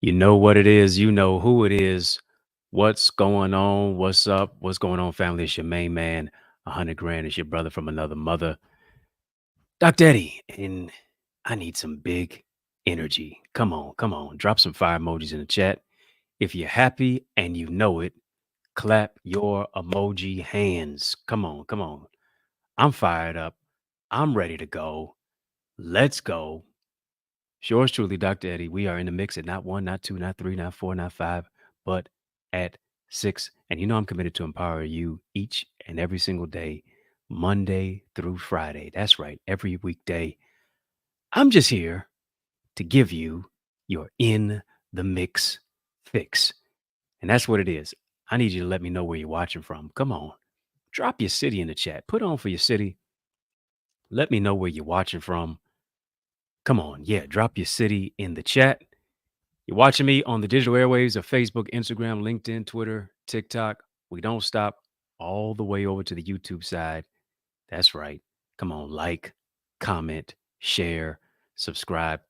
You know what it is. You know who it is. What's going on? What's up? What's going on, family? It's your main man. 100 grand is your brother from another mother. Dr. Eddie. And I need some big energy. Come on, come on. Drop some fire emojis in the chat. If you're happy and you know it, clap your emoji hands. Come on, come on. I'm fired up. I'm ready to go. Let's go. Yours truly, Dr. Eddie. We are in the mix at not one, not two, not three, not four, not five, but at six. And you know I'm committed to empower you each and every single day, Monday through Friday. That's right, every weekday. I'm just here to give you your in the mix fix. And that's what it is. I need you to let me know where you're watching from. Come on, drop your city in the chat. Put on for your city. Let me know where you're watching from. Come on, yeah, drop your city in the chat. You're watching me on the digital airwaves of Facebook, Instagram, LinkedIn, Twitter, TikTok. We don't stop all the way over to the YouTube side. That's right. Come on, like, comment, share, subscribe.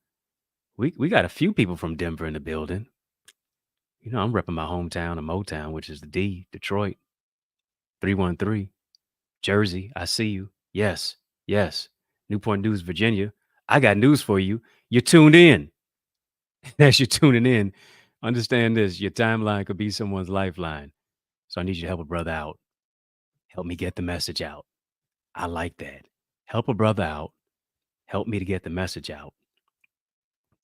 We got a few people from Denver in the building. You know, I'm repping my hometown of Motown, which is the D, Detroit, 313, Jersey. I see you. Yes, yes. Newport News, Virginia. I got news for you. You're tuned in. As you're tuning in, understand this: your timeline could be someone's lifeline. So I need you to help a brother out. Help me get the message out. I like that. Help a brother out. Help me to get the message out.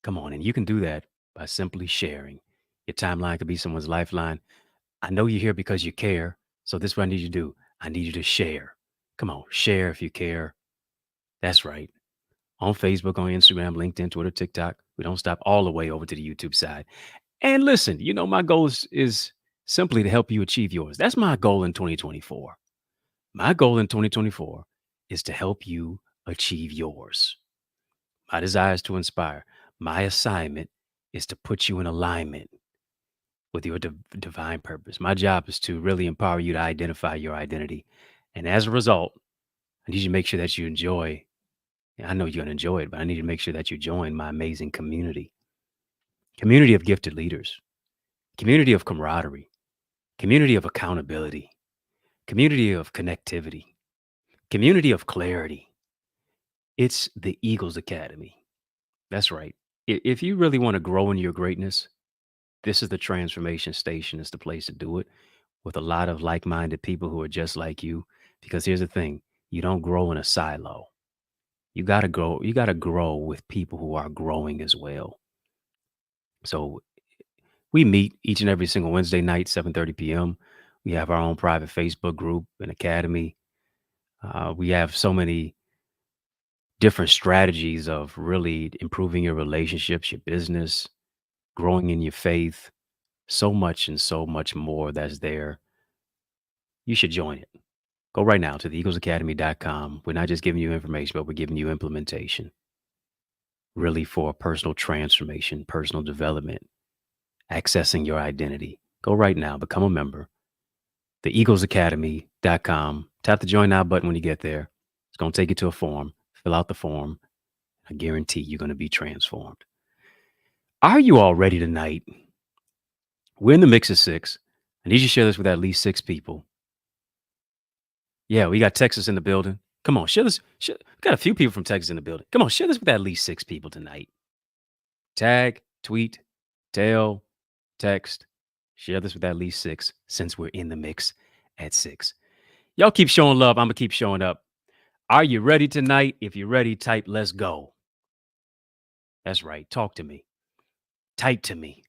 Come on. And you can do that by simply sharing. Your timeline could be someone's lifeline. I know you're here because you care. So this is what I need you to do. I need you to share. Come on, share if you care. That's right. On Facebook, on Instagram, LinkedIn, Twitter, TikTok. We don't stop all the way over to the YouTube side. And listen, you know, my goal is simply to help you achieve yours. That's my goal in 2024. My goal in 2024 is to help you achieve yours. My desire is to inspire. My assignment is to put you in alignment with your divine purpose. My job is to really empower you to identify your identity. And as a result, I need you to make sure that you enjoy. I know you're going to enjoy it, but I need you to make sure that you join my amazing community of gifted leaders, community of camaraderie, community of accountability, community of connectivity, community of clarity. It's the Eagles Academy. That's right. If you really want to grow in your greatness, this is the transformation station. It's the place to do it with a lot of like-minded people who are just like you. Because here's the thing, you don't grow in a silo. You got to grow. You got to grow with people who are growing as well. So we meet each and every single Wednesday night, 7:30 p.m. We have our own private Facebook group and academy. We have so many different strategies of really improving your relationships, your business, growing in your faith, so much and so much more that's there. You should join it. Go right now to theeaglesacademy.com. We're not just giving you information, but we're giving you implementation, really for personal transformation, personal development, accessing your identity. Go right now, become a member. Theeaglesacademy.com. Tap the join now button when you get there. It's going to take you to a form. Fill out the form. I guarantee you're going to be transformed. Are you all ready tonight? We're in the mix of six. I need you to share this with at least six people. Yeah, we got Texas in the building. Come on, share this. We got a few people from Texas in the building. Come on, share this with at least six people tonight. Tag, tweet, tell, text. Share this with at least six since we're in the mix at six. Y'all keep showing love. I'm going to keep showing up. Are you ready tonight? If you're ready, type let's go. That's right. Talk to me. Type to me.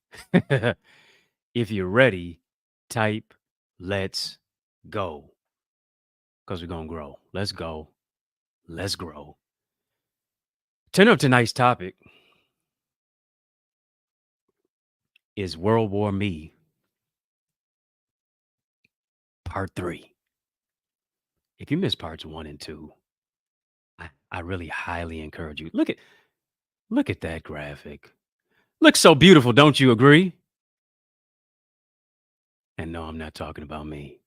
If you're ready, type let's go. Because we're going to grow. Let's go. Let's grow. Turn up tonight's topic is World War Me, Part 3. If you missed parts 1 and 2, I really highly encourage you. Look at that graphic. Looks so beautiful, don't you agree? And no, I'm not talking about me.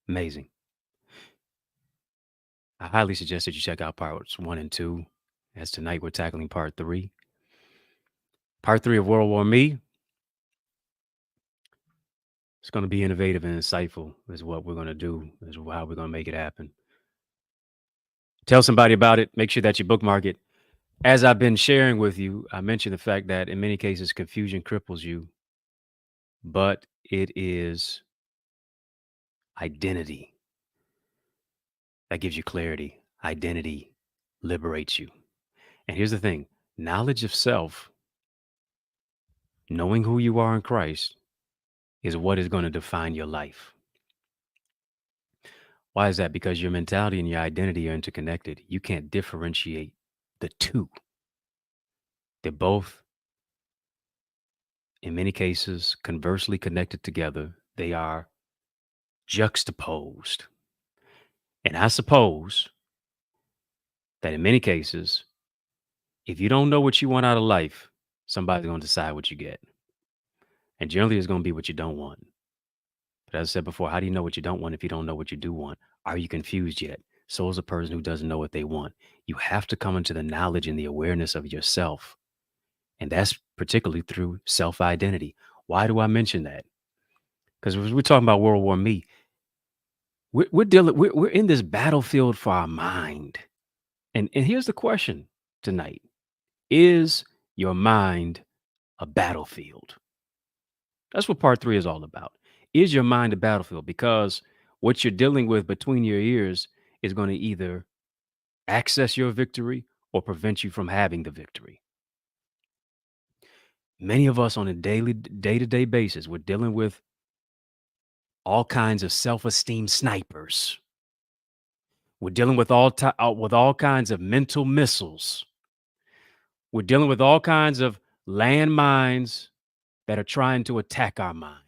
Amazing. I highly suggest that you check out parts 1 and 2, as tonight we're tackling part 3. Part 3 of World War Me. It's going to be innovative and insightful, is what we're going to do, is how we're going to make it happen. Tell somebody about it. Make sure that you bookmark it. As I've been sharing with you, I mentioned the fact that in many cases, confusion cripples you, but it is identity that gives you clarity. Identity liberates you. And here's the thing, knowledge of self, knowing who you are in Christ, is what is going to define your life. Why is that? Because your mentality and your identity are interconnected. You can't differentiate the two. They're both, in many cases, conversely connected together. They are juxtaposed. And I suppose that in many cases, if you don't know what you want out of life, somebody's going to decide what you get. And generally, it's going to be what you don't want. But as I said before, how do you know what you don't want if you don't know what you do want? Are you confused yet? So is a person who doesn't know what they want. You have to come into the knowledge and the awareness of yourself. And that's particularly through self-identity. Why do I mention that? Because we're talking about World War Me. We're in this battlefield for our mind. And here's the question tonight. Is your mind a battlefield? That's what part 3 is all about. Is your mind a battlefield? Because what you're dealing with between your ears is going to either access your victory or prevent you from having the victory. Many of us on a day-to-day basis, we're dealing with all kinds of self-esteem snipers. We're dealing with all kinds of mental missiles. We're dealing with all kinds of landmines that are trying to attack our mind.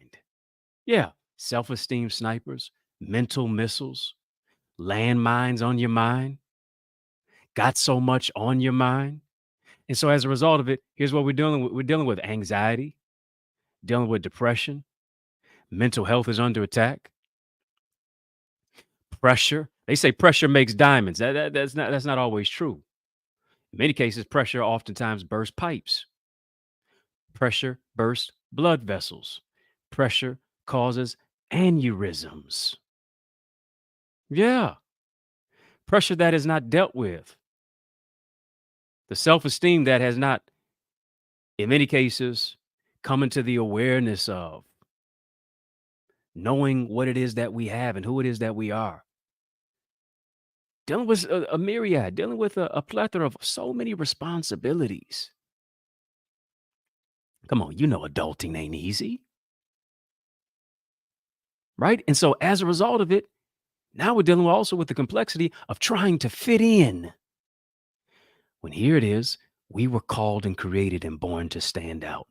Yeah, self-esteem snipers, mental missiles, landmines on your mind, got so much on your mind. And so as a result of it, here's what we're dealing with. We're dealing with anxiety, dealing with depression. Mental health is under attack. Pressure. They say pressure makes diamonds. That's not always true. In many cases, pressure oftentimes bursts pipes. Pressure bursts blood vessels. Pressure causes aneurysms. Yeah. Pressure that is not dealt with. The self-esteem that has not, in many cases, come into the awareness of knowing what it is that we have and who it is that we are. Dealing with a myriad, dealing with a plethora of so many responsibilities. Come on, you know adulting ain't easy. Right? And so as a result of it, Now we're dealing also with the complexity of trying to fit in. When here it is, we were called and created and born to stand out.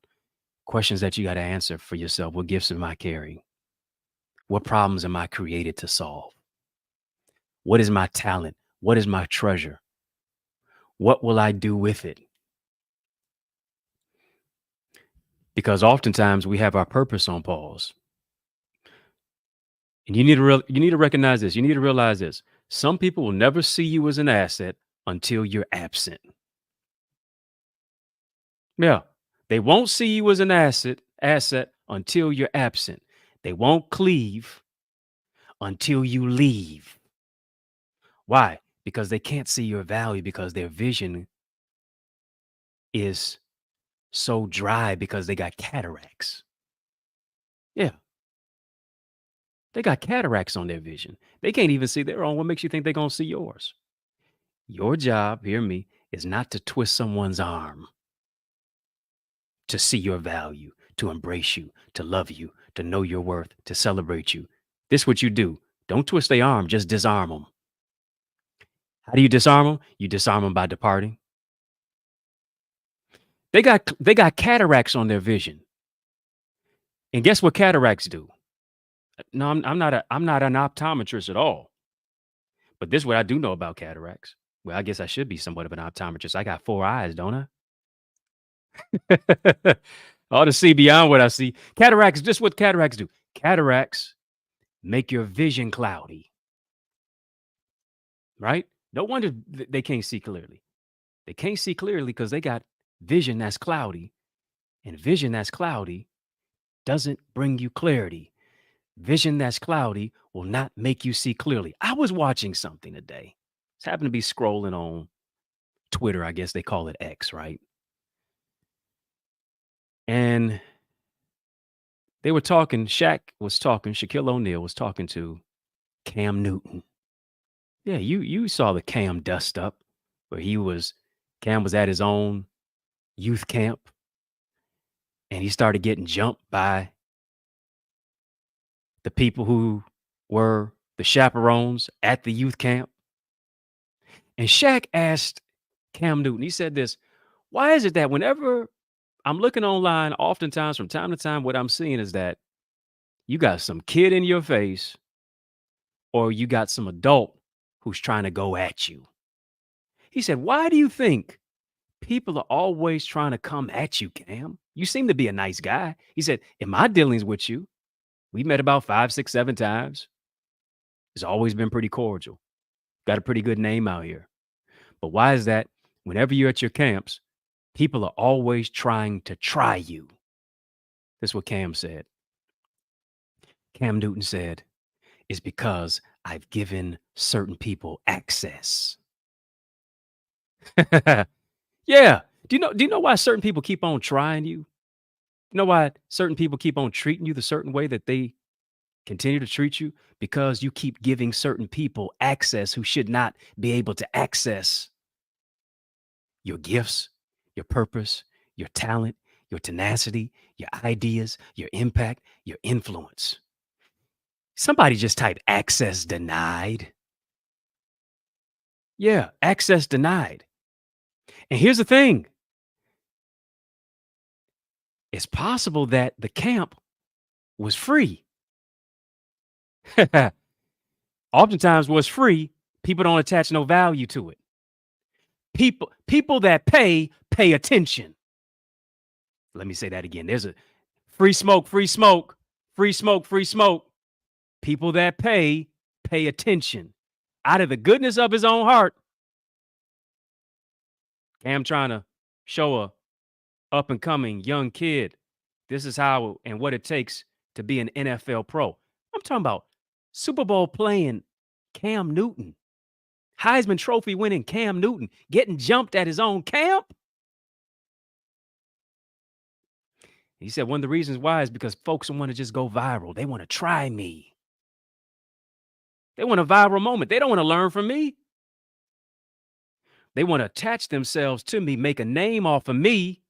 Questions that you got to answer for yourself. What gifts am I carrying? What problems am I created to solve? What is my talent? What is my treasure? What will I do with it? Because oftentimes we have our purpose on pause. And you need to recognize this. You need to realize this. Some people will never see you as an asset until you're absent. Yeah. They won't see you as an asset until you're absent. They won't cleave until you leave. Why? Because they can't see your value because their vision is so dry because they got cataracts. Yeah. They got cataracts on their vision. They can't even see their own. What makes you think they're going to see yours? Your job, hear me, is not to twist someone's arm to see your value, to embrace you, to love you, to know your worth, to celebrate you. This is what you do. Don't twist their arm, just disarm them. How do you disarm them? You disarm them by departing. They got cataracts on their vision. And guess what cataracts do? No, I'm not an optometrist at all. But this is what I do know about cataracts. Well, I guess I should be somewhat of an optometrist. I got 4 eyes, don't I? All to see beyond what I see. Cataracts, just what cataracts do. Cataracts make your vision cloudy. Right? No wonder they can't see clearly. They can't see clearly because they got vision that's cloudy. And vision that's cloudy doesn't bring you clarity. Vision that's cloudy will not make you see clearly. I was watching something today. Just happened to be scrolling on Twitter. I guess they call it X, right? And they were talking, Shaquille O'Neal was talking to Cam Newton. Yeah, you saw the Cam dust up where Cam was at his own youth camp and he started getting jumped by the people who were the chaperones at the youth camp. And Shaq asked Cam Newton, he said this, why is it that whenever I'm looking online, oftentimes from time to time, what I'm seeing is that you got some kid in your face or you got some adult who's trying to go at you. He said, why do you think people are always trying to come at you, Cam? You seem to be a nice guy. He said, in my dealings with you, we met about 5, 6, 7 times. It's always been pretty cordial. Got a pretty good name out here. But why is that? Whenever you're at your camps, people are always trying to try you. That's what Cam said. Cam Newton said, it's because I've given certain people access. Yeah. Do you know why certain people keep on trying you? You know why certain people keep on treating you the certain way that they continue to treat you? Because you keep giving certain people access who should not be able to access your gifts, your purpose, your talent, your tenacity, your ideas, your impact, your influence. Somebody just type access denied. Yeah, access denied. And here's the thing. It's possible that the camp was free. Oftentimes what's free, people don't attach no value to it. People that pay attention. Let me say that again. There's a free smoke, free smoke, free smoke, free smoke. People that pay attention. Out of the goodness of his own heart, Cam trying to show a up and coming young kid. This is how and what it takes to be an NFL pro. I'm talking about Super Bowl playing Cam Newton, Heisman Trophy winning Cam Newton, getting jumped at his own camp. He said one of the reasons why is because folks want to just go viral. They want to try me. They want a viral moment. They don't want to learn from me. They want to attach themselves to me, make a name off of me,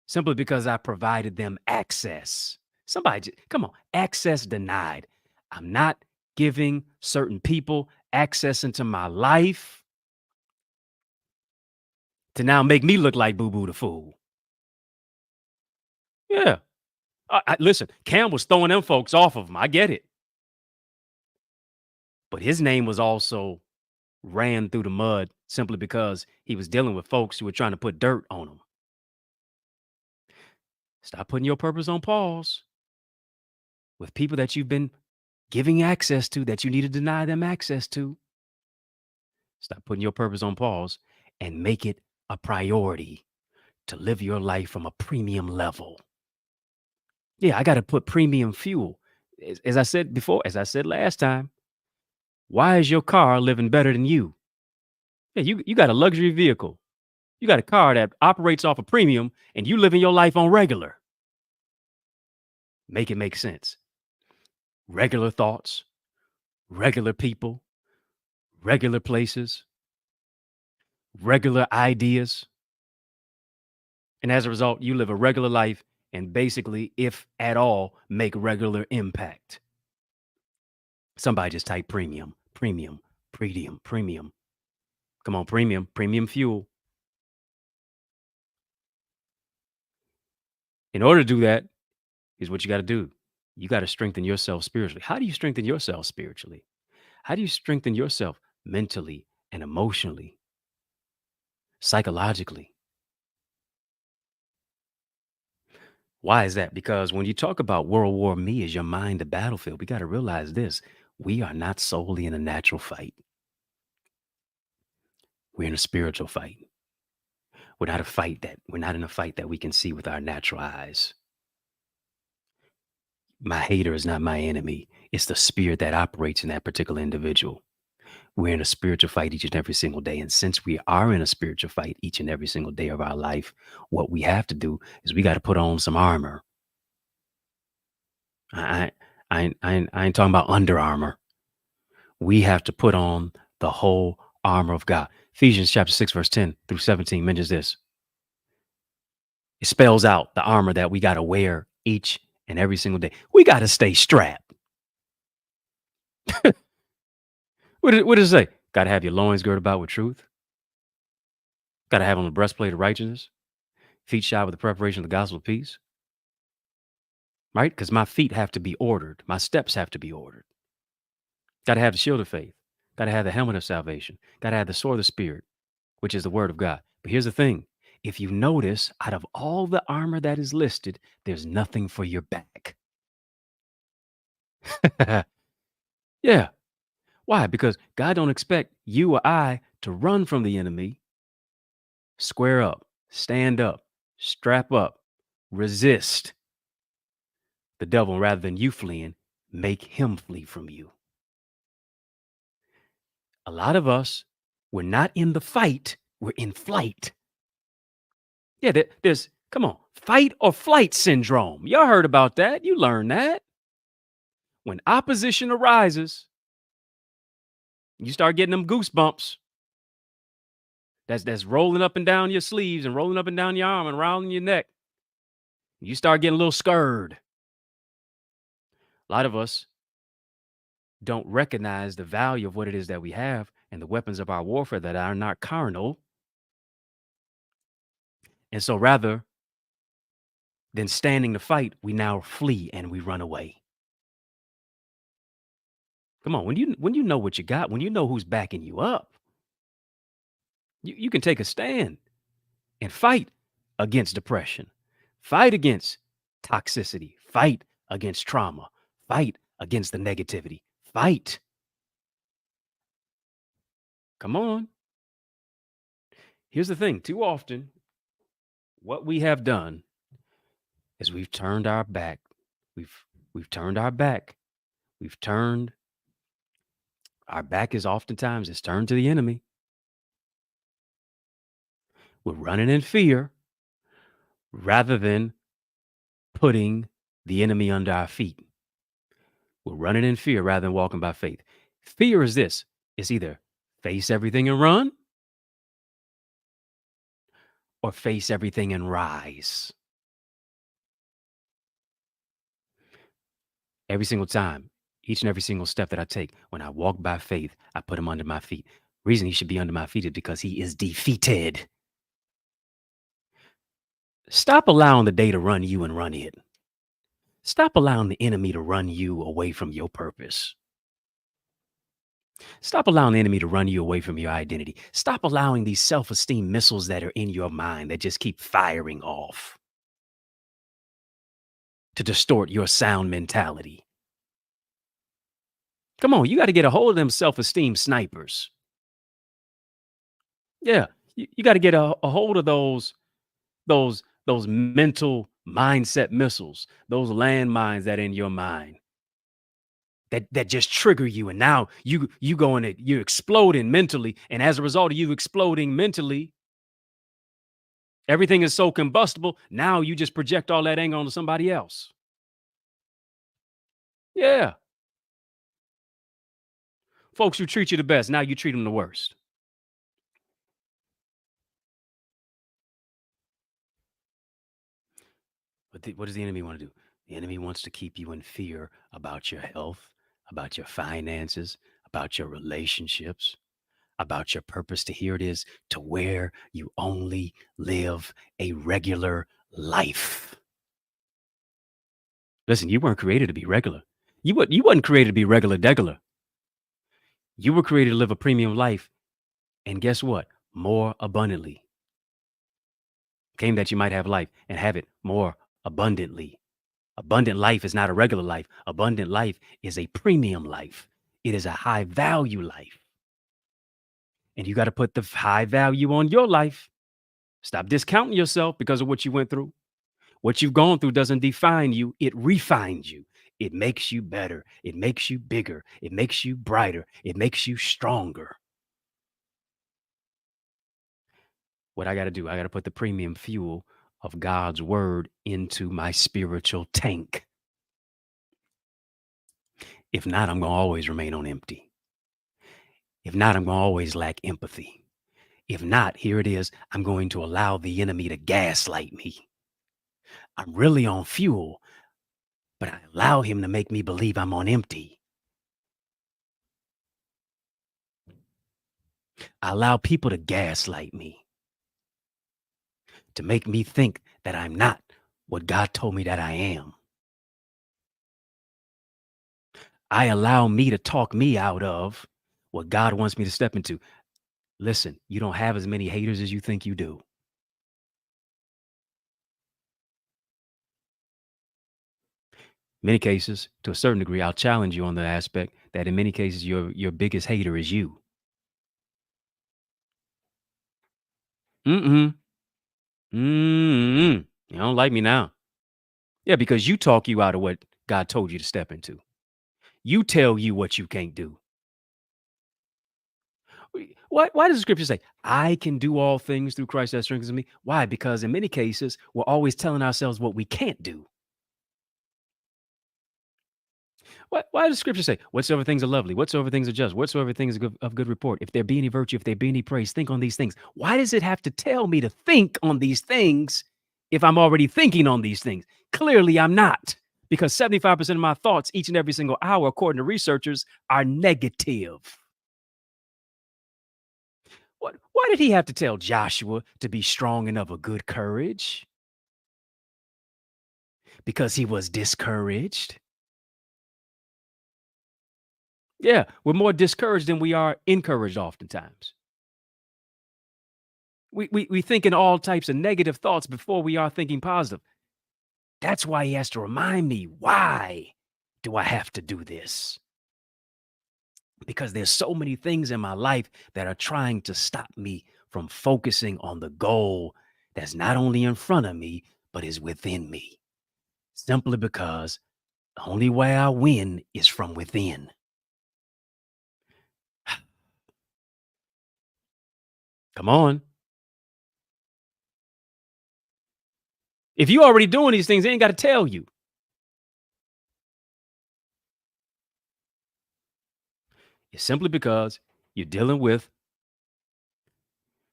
simply because I provided them access. Come on, access denied. I'm not giving certain people access into my life to now make me look like Boo Boo the Fool. Yeah. Listen, Cam was throwing them folks off of him. I get it. But his name was also ran through the mud simply because he was dealing with folks who were trying to put dirt on him. Stop putting your purpose on pause with people that you've been giving access to that you need to deny them access to. Stop putting your purpose on pause and make it a priority to live your life from a premium level. Yeah, I got to put premium fuel. As I said before, as I said last time, why is your car living better than you? Yeah, you got a luxury vehicle. You got a car that operates off a premium and you living your life on regular. Make it make sense. Regular thoughts, regular people, regular places, regular ideas. And as a result, you live a regular life and basically, if at all, make regular impact. Somebody just type premium, premium, premium, premium. Come on, premium, premium fuel. In order to do that, here's what you got to do. You got to strengthen yourself spiritually. How do you strengthen yourself spiritually? How do you strengthen yourself mentally and emotionally, psychologically? Why is that? Because when you talk about World War Me as your mind the battlefield, we got to realize this. We are not solely in a natural fight. We're in a spiritual fight. We're not in a fight that we can see with our natural eyes. My hater is not my enemy. It's the spirit that operates in that particular individual. We're in a spiritual fight each and every single day. And since we are in a spiritual fight each and every single day of our life, what we have to do is we got to put on some armor. I ain't talking about Under Armour. We have to put on the whole armor of God. Ephesians chapter 6, verse 10 through 17 mentions this. It spells out the armor that we got to wear each and every single day. We got to stay strapped. What does it say? Got to have your loins girded about with truth. Got to have on the breastplate of righteousness. Feet shod with the preparation of the gospel of peace. Right? Because my feet have to be ordered. My steps have to be ordered. Got to have the shield of faith. Got to have the helmet of salvation. Got to have the sword of the Spirit, which is the word of God. But here's the thing. If you notice, out of all the armor that is listed, there's nothing for your back. Yeah. Why? Because God don't expect you or I to run from the enemy. Square up, stand up, strap up, resist the devil rather than you fleeing, make him flee from you. A lot of us, we're not in the fight, we're in flight. Yeah, there's, come on, fight or flight syndrome. Y'all heard about that. You learned that. When opposition arises, you start getting them goosebumps. That's rolling up and down your sleeves and rolling up and down your arm and around your neck. You start getting a little scared. A lot of us don't recognize the value of what it is that we have and the weapons of our warfare that are not carnal. And so rather than standing the fight, we now flee and we run away. Come on, when you know what you got, when you know who's backing you up, you can take a stand and fight against depression, fight against toxicity, fight against trauma, fight against the negativity, fight. Come on. Here's the thing. Too often, what we have done is we've turned our back. We've turned our back. We've turned our back is oftentimes it's turned to the enemy. We're running in fear rather than putting the enemy under our feet. We're running in fear rather than walking by faith. Fear is this. It's either face everything and run or face everything and rise. Every single time. Each and every single step that I take, when I walk by faith, I put him under my feet. Reason he should be under my feet is because he is defeated. Stop allowing the day to run you and run it. Stop allowing the enemy to run you away from your purpose. Stop allowing the enemy to run you away from your identity. Stop allowing these self-esteem missiles that are in your mind that just keep firing off to distort your sound mentality. Come on, you got to get a hold of them self-esteem snipers. Yeah, you got to get a hold of those mental mindset missiles, those landmines that are in your mind that just trigger you, and now you going to you exploding mentally, and as a result of you exploding mentally, everything is so combustible. Now you just project all that anger onto somebody else. Yeah, folks who treat you the best, now you treat them the worst. But what does the enemy want to do? The enemy wants to keep you in fear about your health, about your finances, about your relationships, about your purpose. To Here it is, to where you only live a regular life. Listen, you weren't created to be regular. You wasn't created to be regular degular. You were created to live a premium life, and guess what? More abundantly. Came that you might have life and have it more abundantly. Abundant life is not a regular life. Abundant life is a premium life. It is a high value life. And you got to put the high value on your life. Stop discounting yourself because of what you went through. What you've gone through doesn't define you, it refines you. It makes you better. It makes you bigger. It makes you brighter. It makes you stronger. What I got to do, I got to put the premium fuel of God's word into my spiritual tank. If not, I'm going to always remain on empty. If not, I'm going to always lack empathy. If not, here it is, I'm going to allow the enemy to gaslight me. I'm really on fuel, but I allow him to make me believe I'm on empty. I allow people to gaslight me, to make me think that I'm not what God told me that I am. I allow me to talk me out of what God wants me to step into. Listen, you don't have as many haters as you think you do. Many cases, to a certain degree, I'll challenge you on the aspect that in many cases, your biggest hater is you. Mm-mm. Mm-mm. You don't like me now. Yeah, because you talk you out of what God told you to step into. You tell you what you can't do. Why does the scripture say, I can do all things through Christ that strengthens me? Why? Because in many cases, we're always telling ourselves what we can't do. Why does scripture say, whatsoever things are lovely, whatsoever things are just, whatsoever things are of good report, if there be any virtue, if there be any praise, think on these things? Why does it have to tell me to think on these things if I'm already thinking on these things? Clearly, I'm not, because 75% of my thoughts each and every single hour, according to researchers, are negative. Why did he have to tell Joshua to be strong and of a good courage? Because he was discouraged. Yeah, we're more discouraged than we are encouraged oftentimes. We think in all types of negative thoughts before we are thinking positive. That's why he has to remind me, why do I have to do this? Because there's so many things in my life that are trying to stop me from focusing on the goal that's not only in front of me, but is within me. Simply because the only way I win is from within. Come on. If you already doing these things, they ain't got to tell you. It's simply because you're dealing with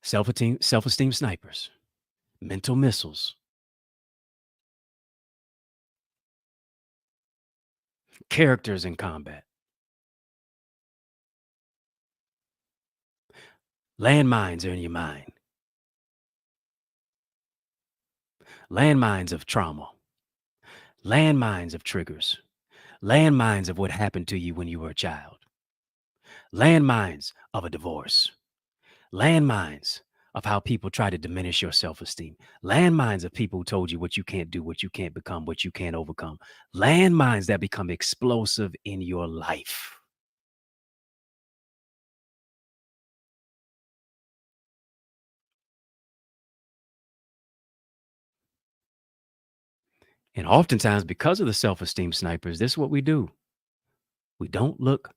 self-esteem snipers, mental missiles, characters in combat. Landmines are in your mind, landmines of trauma, landmines of triggers, landmines of what happened to you when you were a child, landmines of a divorce, landmines of how people try to diminish your self esteem, landmines of people who told you what you can't do, what you can't become, what you can't overcome, landmines that become explosive in your life. And oftentimes, because of the self esteem snipers, this is what we do. We don't look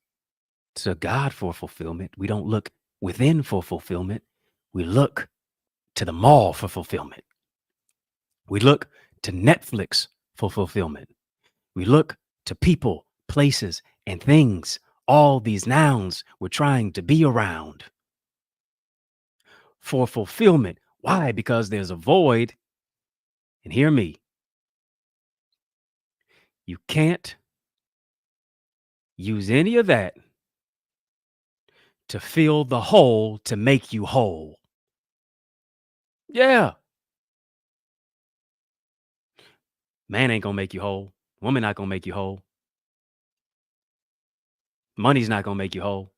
to God for fulfillment. We don't look within for fulfillment. We look to the mall for fulfillment. We look to Netflix for fulfillment. We look to people, places, and things, all these nouns we're trying to be around for fulfillment. Why? Because there's a void. And hear me, you can't use any of that to fill the hole to make you whole. Yeah. Man ain't gonna make you whole. Woman not gonna make you whole. Money's not gonna make you whole.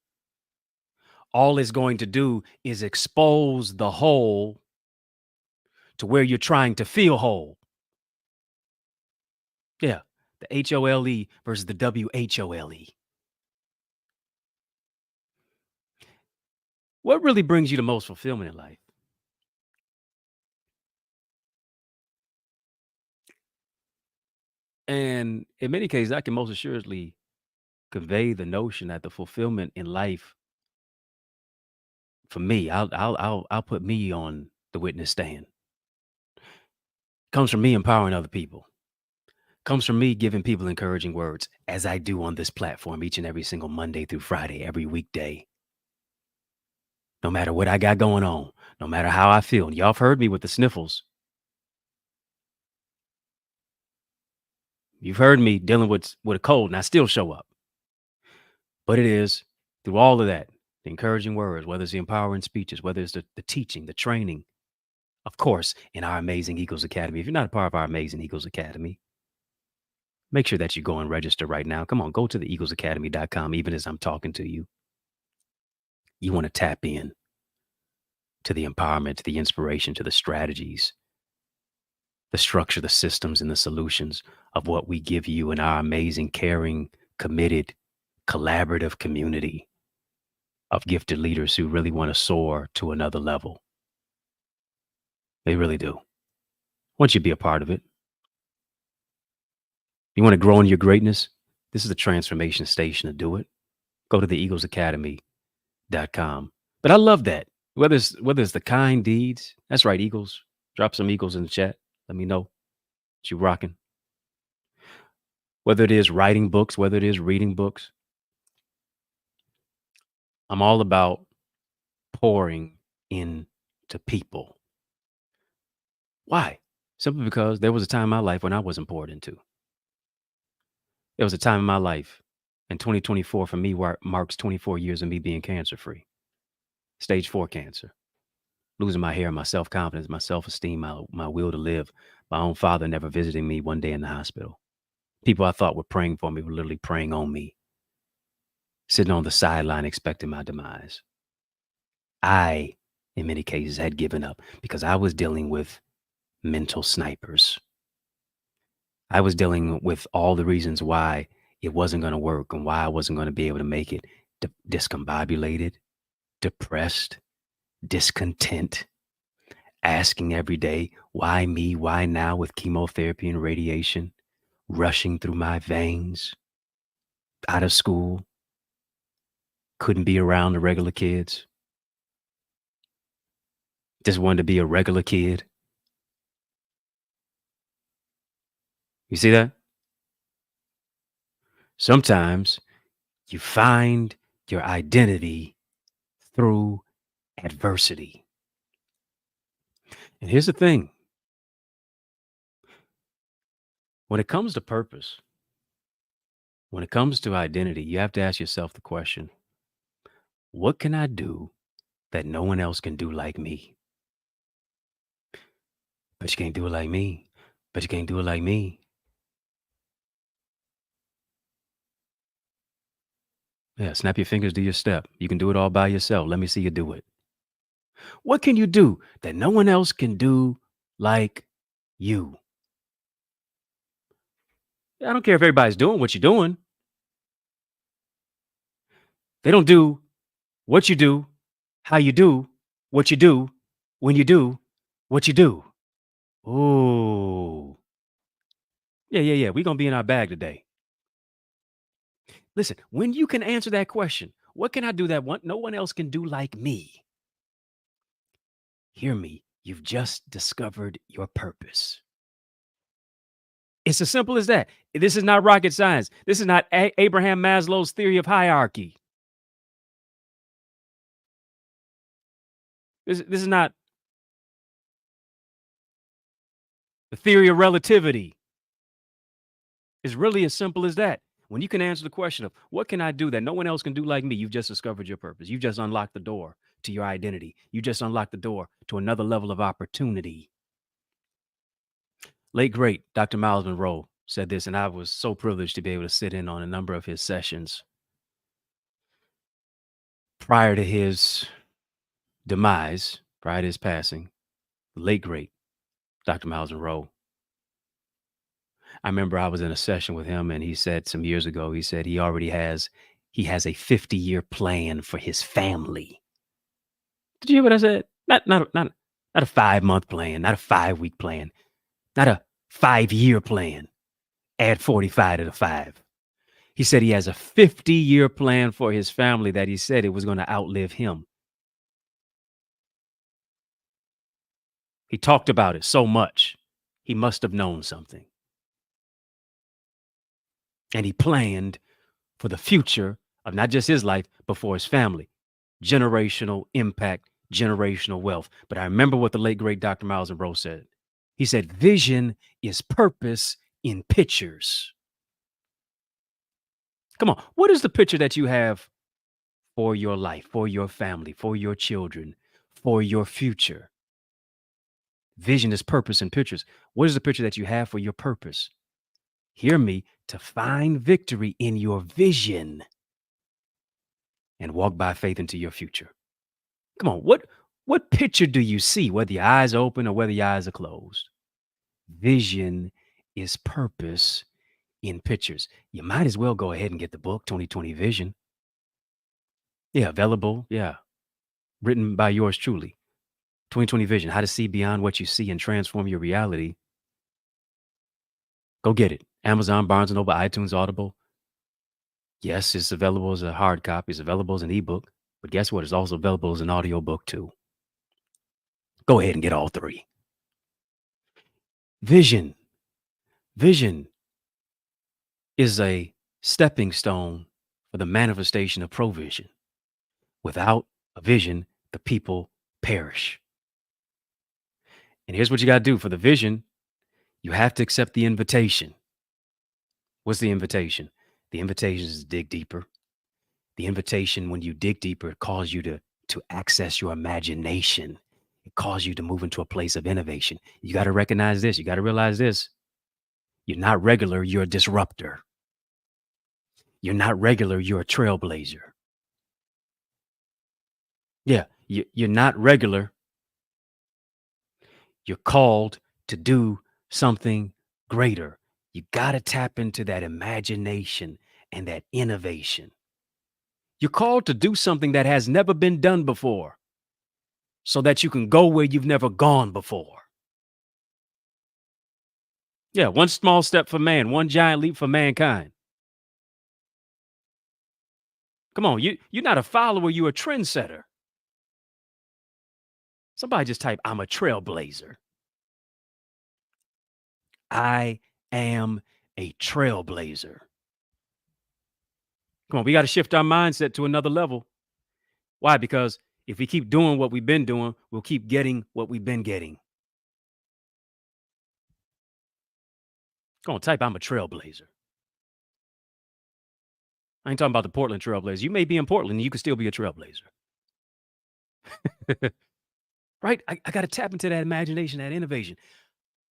All it's going to do is expose the hole to where you're trying to feel whole. Yeah. The HOLE versus the WHOLE. What really brings you the most fulfillment in life? And in many cases, I can most assuredly convey the notion that the fulfillment in life, for me, I'll put me on the witness stand. Comes from me empowering other people. Comes from me giving people encouraging words, as I do on this platform each and every single Monday through Friday, every weekday. No matter what I got going on, no matter how I feel. And y'all have heard me with the sniffles. You've heard me dealing with a cold, and I still show up. But it is through all of that, the encouraging words, whether it's the empowering speeches, whether it's the teaching, the training, of course, in our Amazing Eagles Academy. If you're not a part of our Amazing Eagles Academy, make sure that you go and register right now. Come on, go to the eaglesacademy.com, even as I'm talking to you. You want to tap in to the empowerment, to the inspiration, to the strategies, the structure, the systems, and the solutions of what we give you in our amazing, caring, committed, collaborative community of gifted leaders who really want to soar to another level. They really do. Want you to be a part of it. You want to grow in your greatness? This is the transformation station to do it. Go to the eaglesacademy.com. But I love that. Whether it's the kind deeds, that's right, Eagles. Drop some Eagles in the chat. Let me know what you rocking. Whether it is writing books, whether it is reading books, I'm all about pouring into people. Why? Simply because there was a time in my life when I wasn't poured into. There was a time in my life, and 2024 for me marks 24 years of me being cancer free, stage 4 cancer, losing my hair, my self confidence, my self esteem, my will to live. My own father never visiting me one day in the hospital. People I thought were praying for me were literally praying on me, sitting on the sideline expecting my demise. I, in many cases, had given up because I was dealing with mental snipers. I was dealing with all the reasons why it wasn't going to work and why I wasn't going to be able to make it. Discombobulated, depressed, discontent, asking every day, why me? Why now with chemotherapy and radiation rushing through my veins? Out of school, couldn't be around the regular kids. Just wanted to be a regular kid. You see that? Sometimes you find your identity through adversity. And here's the thing, when it comes to purpose, when it comes to identity, you have to ask yourself the question, what can I do that no one else can do like me. But you can't do it like me. But you can't do it like me. Yeah, snap your fingers, do your step. You can do it all by yourself. Let me see you do it. What can you do that no one else can do like you? I don't care if everybody's doing what you're doing. They don't do what you do, how you do, what you do, when you do, what you do. Ooh. Yeah. We're going to be in our bag today. Listen, when you can answer that question, what can I do that no one else can do like me? Hear me. You've just discovered your purpose. It's as simple as that. This is not rocket science. This is not Abraham Maslow's theory of hierarchy. This is not the theory of relativity. It's really as simple as that. When you can answer the question of what can I do that no one else can do like me, you've just discovered your purpose. You've just unlocked the door to your identity. You just unlocked the door to another level of opportunity. Late great Dr. Miles Monroe said this, and I was so privileged to be able to sit in on a number of his sessions prior to his demise, prior to his passing. Late great Dr. Miles Monroe. I remember I was in a session with him, and he said some years ago, he said he has a 50-year plan for his family. Did you hear what I said? Not a 5-month plan, not a 5-week plan, not a 5-year plan. Add 45 to the 5. He said he has a 50-year plan for his family that he said it was going to outlive him. He talked about it so much. He must have known something. And he planned for the future of not just his life, but for his family. Generational impact, generational wealth. But I remember what the late, great Dr. Miles Monroe said. He said, vision is purpose in pictures. Come on. What is the picture that you have for your life, for your family, for your children, for your future? Vision is purpose in pictures. What is the picture that you have for your purpose? Hear me, to find victory in your vision and walk by faith into your future. Come on, what picture do you see, whether your eyes are open or whether your eyes are closed? Vision is purpose in pictures. You might as well go ahead and get the book, 2020 Vision. Yeah, available. Yeah. Written by yours truly. 2020 Vision, how to see beyond what you see and transform your reality. Go get it. Amazon, Barnes& and Noble, iTunes, Audible. Yes, it's available as a hard copy. It's available as an ebook. But guess what? It's also available as an audiobook too. Go ahead and get all 3. Vision. Vision is a stepping stone for the manifestation of provision. Without a vision, the people perish. And here's what you got to do for the vision. You have to accept the invitation. What's the invitation? The invitation is to dig deeper. The invitation, when you dig deeper, it calls you to access your imagination. It calls you to move into a place of innovation. You got to recognize this. You got to realize this. You're not regular. You're a disruptor. You're not regular. You're a trailblazer. Yeah, you're not regular. You're called to do something greater. You got to tap into that imagination and that innovation. You're called to do something that has never been done before so that you can go where you've never gone before. Yeah, one small step for man, one giant leap for mankind. Come on, you're not a follower, you're a trendsetter. Somebody just type, I'm a trailblazer. I am a trailblazer. Come on, we got to shift our mindset to another level. Why? Because if we keep doing what we've been doing, we'll keep getting what we've been getting. Come on, type, I'm a trailblazer. I ain't talking about the Portland trailblazer. You may be in Portland and you can still be a trailblazer. Right? I got to tap into that imagination, that innovation.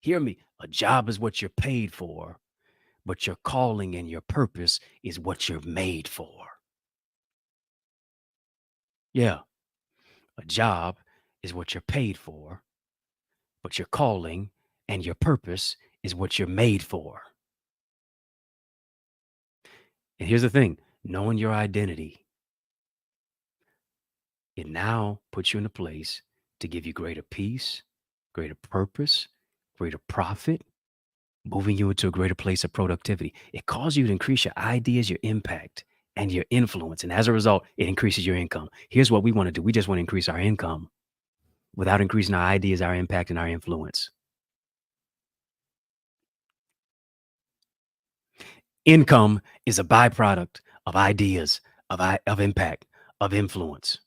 Hear me. A job is what you're paid for, but your calling and your purpose is what you're made for. Yeah. A job is what you're paid for, but your calling and your purpose is what you're made for. And here's the thing, knowing your identity, it now puts you in a place to give you greater peace, greater purpose, greater profit, moving you into a greater place of productivity. It calls you to increase your ideas, your impact, and your influence. And as a result, it increases your income. Here's what we want to do. We just want to increase our income without increasing our ideas, our impact, and our influence. Income is a byproduct of ideas, of impact, of influence.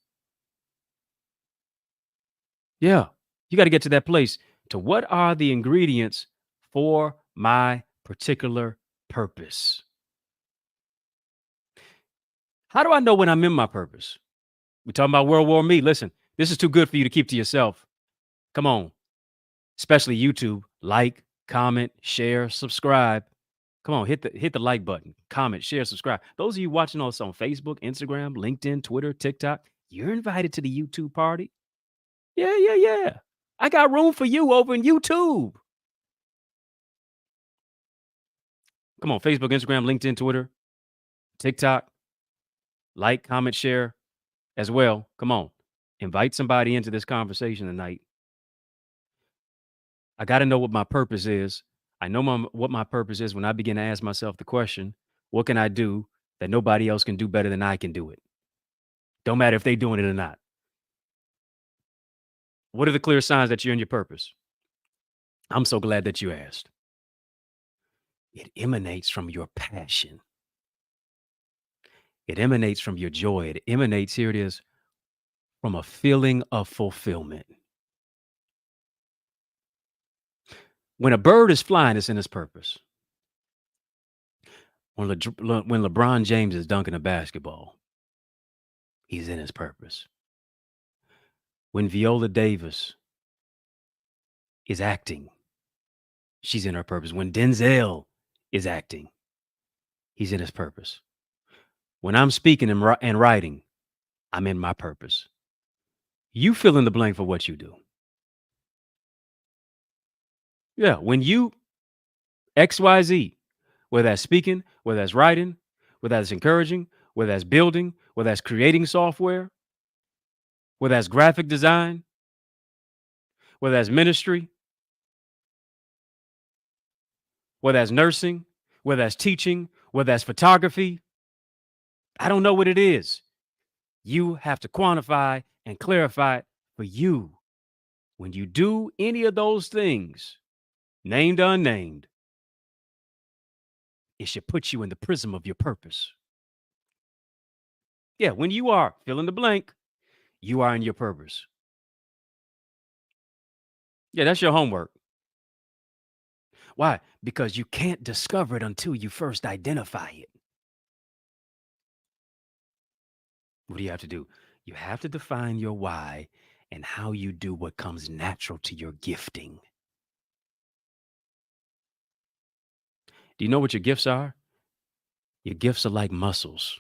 Yeah. You got to get to that place to what are the ingredients for my particular purpose? How do I know when I'm in my purpose? We're talking about World War Me. Listen, this is too good for you to keep to yourself. Come on, especially YouTube. Like, comment, share, subscribe. Come on, hit the like button, comment, share, subscribe. Those of you watching us on Facebook, Instagram, LinkedIn, Twitter, TikTok, you're invited to the YouTube party. Yeah, yeah, yeah. I got room for you over in YouTube. Come on, Facebook, Instagram, LinkedIn, Twitter, TikTok, like, comment, share as well. Come on, invite somebody into this conversation tonight. I got to know what my purpose is. I know what my purpose is when I begin to ask myself the question, what can I do that nobody else can do better than I can do it? Don't matter if they're doing it or not. What are the clear signs that you're in your purpose? I'm so glad that you asked. It emanates from your passion. It emanates from your joy. It emanates, here it is, from a feeling of fulfillment. When a bird is flying, it's in its purpose. When LeBron James is dunking a basketball, he's in his purpose. When Viola Davis is acting, she's in her purpose. When Denzel is acting, he's in his purpose. When I'm speaking and writing, I'm in my purpose. You fill in the blank for what you do. Yeah, when you XYZ, whether that's speaking, whether that's writing, whether that's encouraging, whether that's building, whether that's creating software, whether that's graphic design, whether that's ministry, whether that's nursing, whether that's teaching, whether that's photography, I don't know what it is. You have to quantify and clarify it for you. When you do any of those things, named or unnamed, it should put you in the prism of your purpose. Yeah, when you are fill in the blank, you are in your purpose. Yeah, that's your homework. Why? Because you can't discover it until you first identify it. What do you have to do? You have to define your why and how you do what comes natural to your gifting. Do you know what your gifts are? Your gifts are like muscles.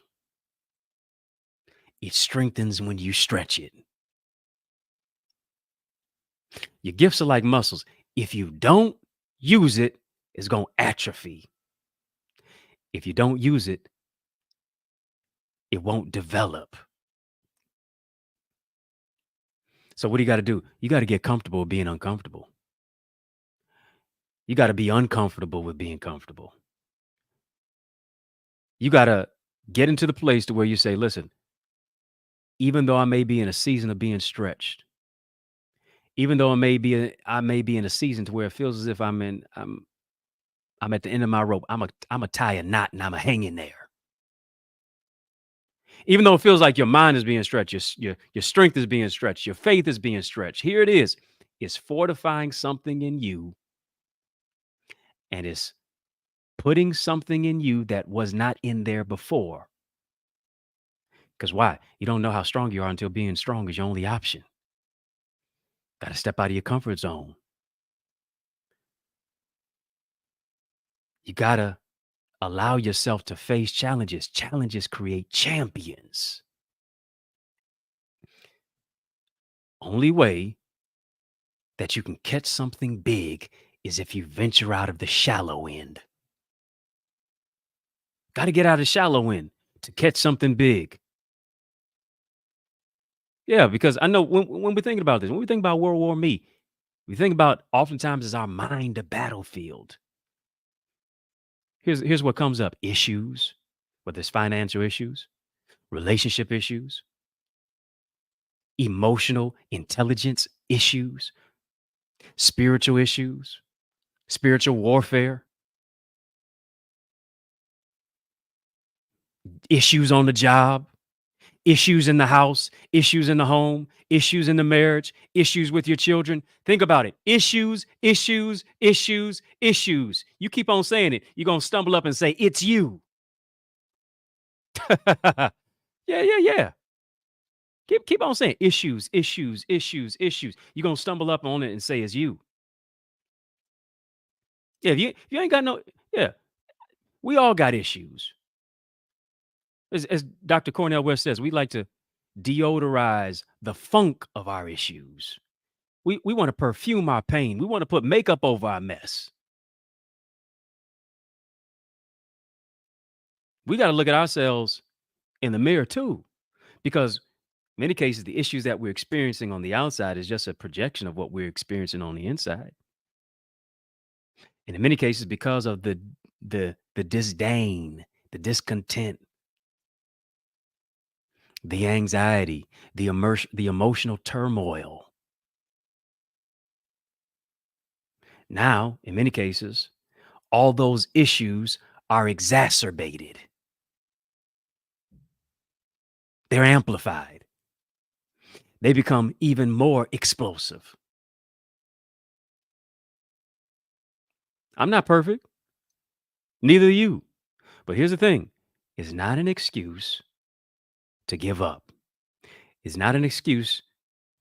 It strengthens when you stretch it. Your gifts are like muscles. If you don't use it, it's going to atrophy. If you don't use it, it won't develop. So what do you got to do? You got to get comfortable with being uncomfortable. You got to be uncomfortable with being comfortable. You got to get into the place to where you say, listen, even though I may be in a season of being stretched, even though I may be in a season to where it feels as if I'm at the end of my rope. I'm a tie a knot and I'm a hang in there. Even though it feels like your mind is being stretched, your strength is being stretched, your faith is being stretched. Here it is. It's fortifying something in you, and it's putting something in you that was not in there before. Because why? You don't know how strong you are until being strong is your only option. Got to step out of your comfort zone. You got to allow yourself to face challenges. Challenges create champions. Only way that you can catch something big is if you venture out of the shallow end. Got to get out of the shallow end to catch something big. Yeah, because I know when we're thinking about this, when we think about World War Me, we think about oftentimes is our mind a battlefield. Here's what comes up: issues, whether it's financial issues, relationship issues, emotional intelligence issues, spiritual issues, spiritual warfare, issues on the job, issues in the house, issues in the home, issues in the marriage, issues with your children. Think about it. Issues, issues, issues, issues. You keep on saying it, you're going to stumble up and say, it's you. Yeah, yeah, yeah. Keep on saying issues, issues, issues, issues. You're going to stumble up on it and say it's you. Yeah, if you ain't got no, yeah, we all got issues. As Dr. Cornell West says, we like to deodorize the funk of our issues. We want to perfume our pain. We want to put makeup over our mess. We got to look at ourselves in the mirror too, because many cases the issues that we're experiencing on the outside is just a projection of what we're experiencing on the inside. And in many cases, because of the disdain, the discontent, the anxiety, the emotional turmoil. Now, in many cases, all those issues are exacerbated. They're amplified. They become even more explosive. I'm not perfect. Neither are you. But here's the thing. It's not an excuse to give up. It's not an excuse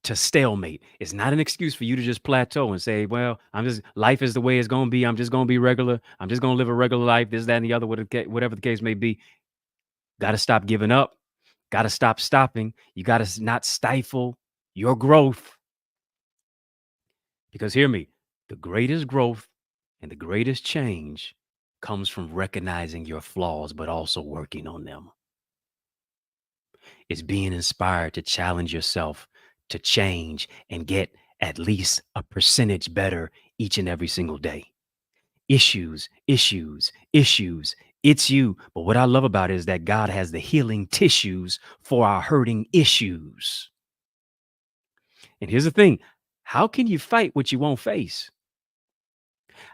to stalemate. It's not an excuse for you to just plateau and say, well, life is the way it's going to be. I'm just going to be regular. I'm just going to live a regular life. This, that, and the other, whatever the case may be. Got to stop giving up. Got to stop stopping. You got to not stifle your growth. Because hear me, the greatest growth and the greatest change comes from recognizing your flaws, but also working on them. It's being inspired to challenge yourself to change and get at least a percentage better each and every single day. Issues, issues, issues. It's you. But what I love about it is that God has the healing tissues for our hurting issues. And here's the thing. How can you fight what you won't face?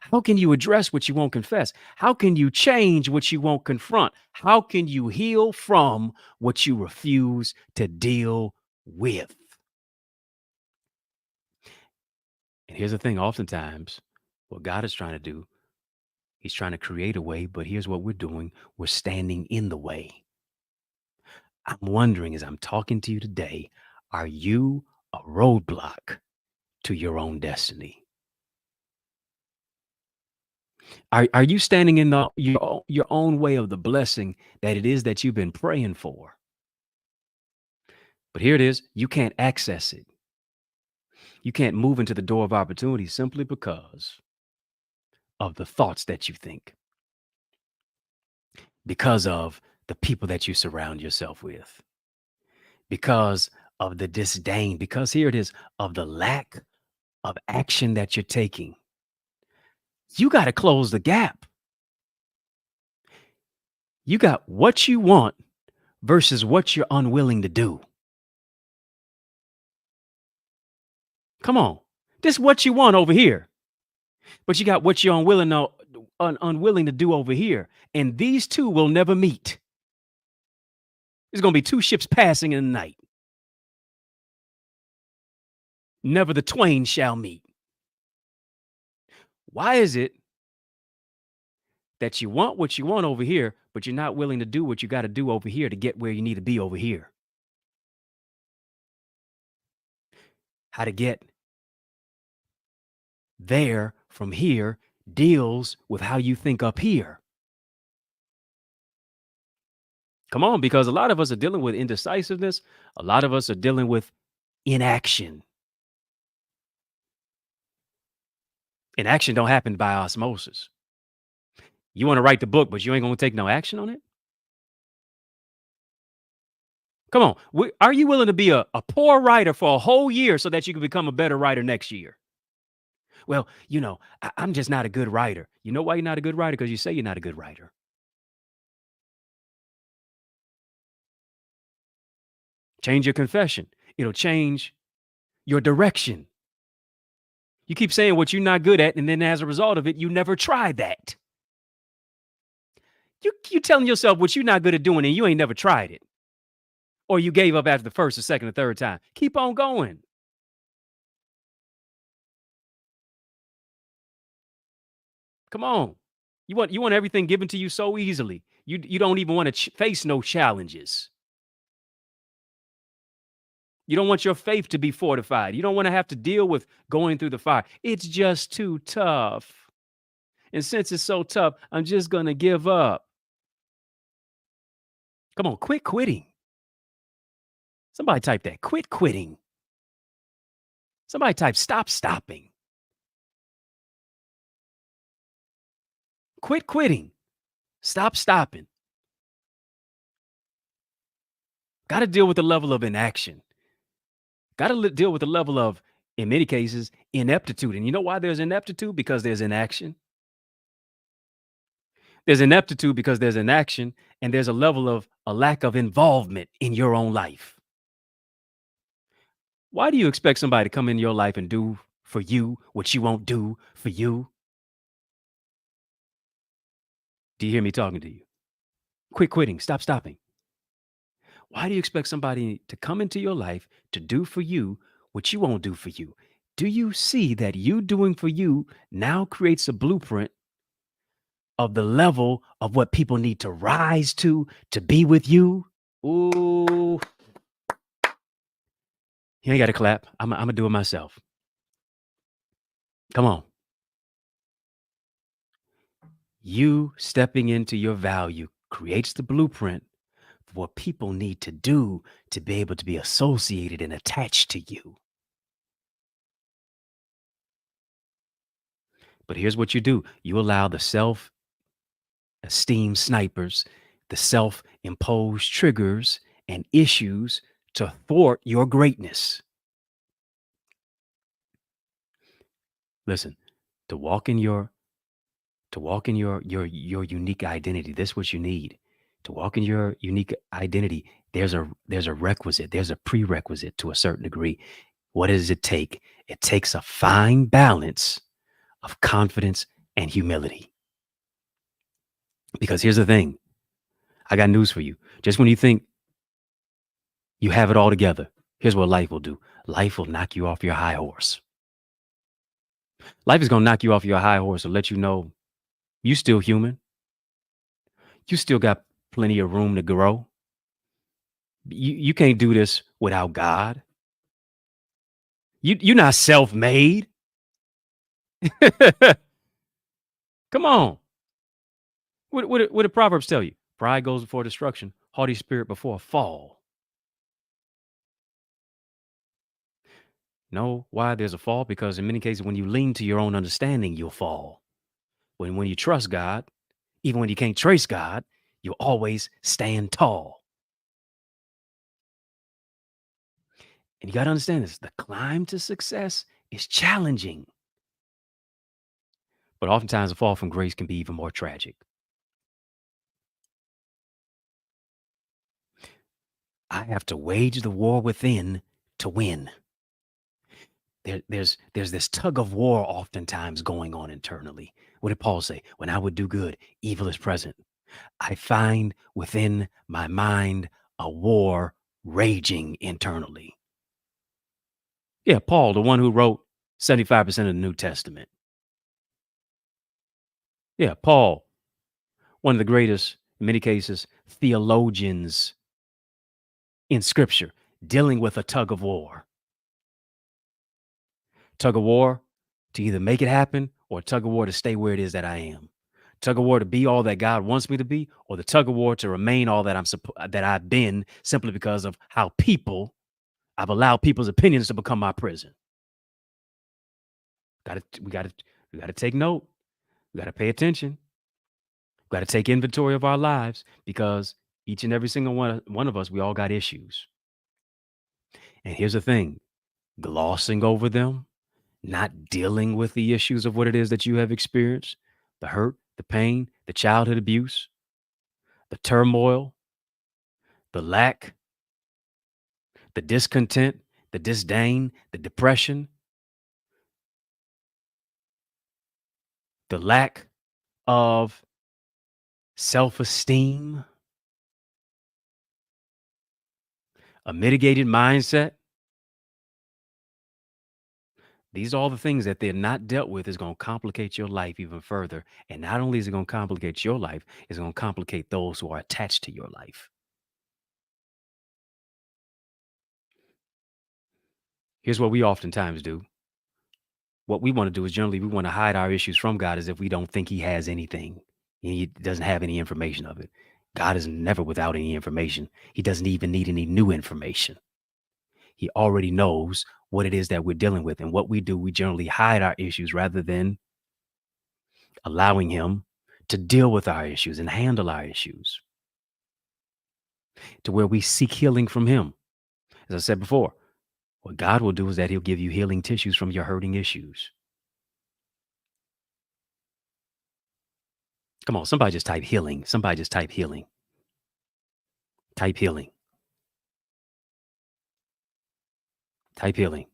How can you address what you won't confess? How can you change what you won't confront? How can you heal from what you refuse to deal with? And here's the thing, oftentimes, what God is trying to do, he's trying to create a way, but here's what we're doing. We're standing in the way. I'm wondering as I'm talking to you today, are you a roadblock to your own destiny? Are you standing in your own way of the blessing that it is that you've been praying for? But here it is, you can't access it. You can't move into the door of opportunity simply because of the thoughts that you think, because of the people that you surround yourself with, because of the disdain, because here it is, of the lack of action that you're taking. You got to close the gap. You got what you want versus what you're unwilling to do. Come on. This is what you want over here. But you got what you're unwilling to do over here. And these two will never meet. There's going to be two ships passing in the night. Never the twain shall meet. Why is it that you want what you want over here, but you're not willing to do what you got to do over here to get where you need to be over here. How to get there from here deals with how you think up here. Come on, because a lot of us are dealing with indecisiveness. A lot of us are dealing with inaction. Inaction don't happen by osmosis. You want to write the book, but you ain't going to take no action on it? Come on. Are you willing to be a poor writer for a whole year so that you can become a better writer next year? Well, I'm just not a good writer. You know why you're not a good writer? Because you say you're not a good writer. Change your confession. It'll change your direction. You keep saying what you're not good at, and then as a result of it, you never try that. You telling yourself what you're not good at doing, and you ain't never tried it. Or you gave up after the first or second or third time. Keep on going. Come on. You want everything given to you so easily. You don't even want to face no challenges. You don't want your faith to be fortified. You don't want to have to deal with going through the fire. It's just too tough. And since it's so tough, I'm just going to give up. Come on, quit quitting. Somebody type that. Quit quitting. Somebody type stop stopping. Quit quitting. Stop stopping. Got to deal with the level of inaction. Got to deal with the level of, in many cases, ineptitude. And you know why there's ineptitude? Because there's inaction. There's ineptitude because there's inaction, and there's a lack of involvement in your own life. Why do you expect somebody to come in your life and do for you what you won't do for you? Do you hear me talking to you? Quit quitting. Stop stopping. Why do you expect somebody to come into your life to do for you what you won't do for you? Do you see that you doing for you now creates a blueprint of the level of what people need to rise to be with you? Ooh, you ain't got to clap. I'm going to do it myself. Come on. You stepping into your value creates the blueprint for what people need to do to be able to be associated and attached to you. But here's what you do. You allow the self-esteem snipers, the self-imposed triggers and issues to thwart your greatness. Listen, to walk in your unique identity, this is what you need. To walk in your unique identity, there's a requisite, there's a prerequisite to a certain degree. What does it take? It takes a fine balance of confidence and humility. Because here's the thing. I got news for you. Just when you think you have it all together, here's what life will do. Life will knock you off your high horse. Life is going to knock you off your high horse and let you know you still human. You still got plenty of room to grow. You can't do this without God. You're not self-made. Come on. What do Proverbs tell you? Pride goes before destruction, haughty spirit before a fall. No, why there's a fall? Because in many cases, when you lean to your own understanding, you'll fall. When you trust God, even when you can't trace God, you'll always stand tall. And you got to understand this. The climb to success is challenging. But oftentimes, the fall from grace can be even more tragic. I have to wage the war within to win. There's this tug of war oftentimes going on internally. What did Paul say? When I would do good, evil is present. I find within my mind a war raging internally. Yeah, Paul, the one who wrote 75% of the New Testament. Yeah, Paul, one of the greatest in many cases, theologians in scripture dealing with a tug of war to either make it happen or tug of war to stay where it is that I am. Tug of war to be all that God wants me to be, or the tug of war to remain all that that I've been simply because of how I've allowed people's opinions to become my prison. Got to we got to take note. We got to pay attention. We got to take inventory of our lives because each and every single one of us, we all got issues. And here's the thing, glossing over them, not dealing with the issues of what it is that you have experienced, the hurt, the pain, the childhood abuse, the turmoil, the lack, the discontent, the disdain, the depression, the lack of self esteem, a mitigated mindset. These are all the things that they're not dealt with is going to complicate your life even further. And not only is it going to complicate your life, it's going to complicate those who are attached to your life. Here's what we oftentimes do. What we want to do is generally we want to hide our issues from God as if we don't think he has anything. He doesn't have any information of it. God is never without any information. He doesn't even need any new information. He already knows what it is that we're dealing with. And what we do, we generally hide our issues rather than allowing him to deal with our issues and handle our issues to where we seek healing from him. As I said before, what God will do is that he'll give you healing tissues from your hurting issues. Come on, somebody just type healing. Somebody just type healing. Type healing. Type healing.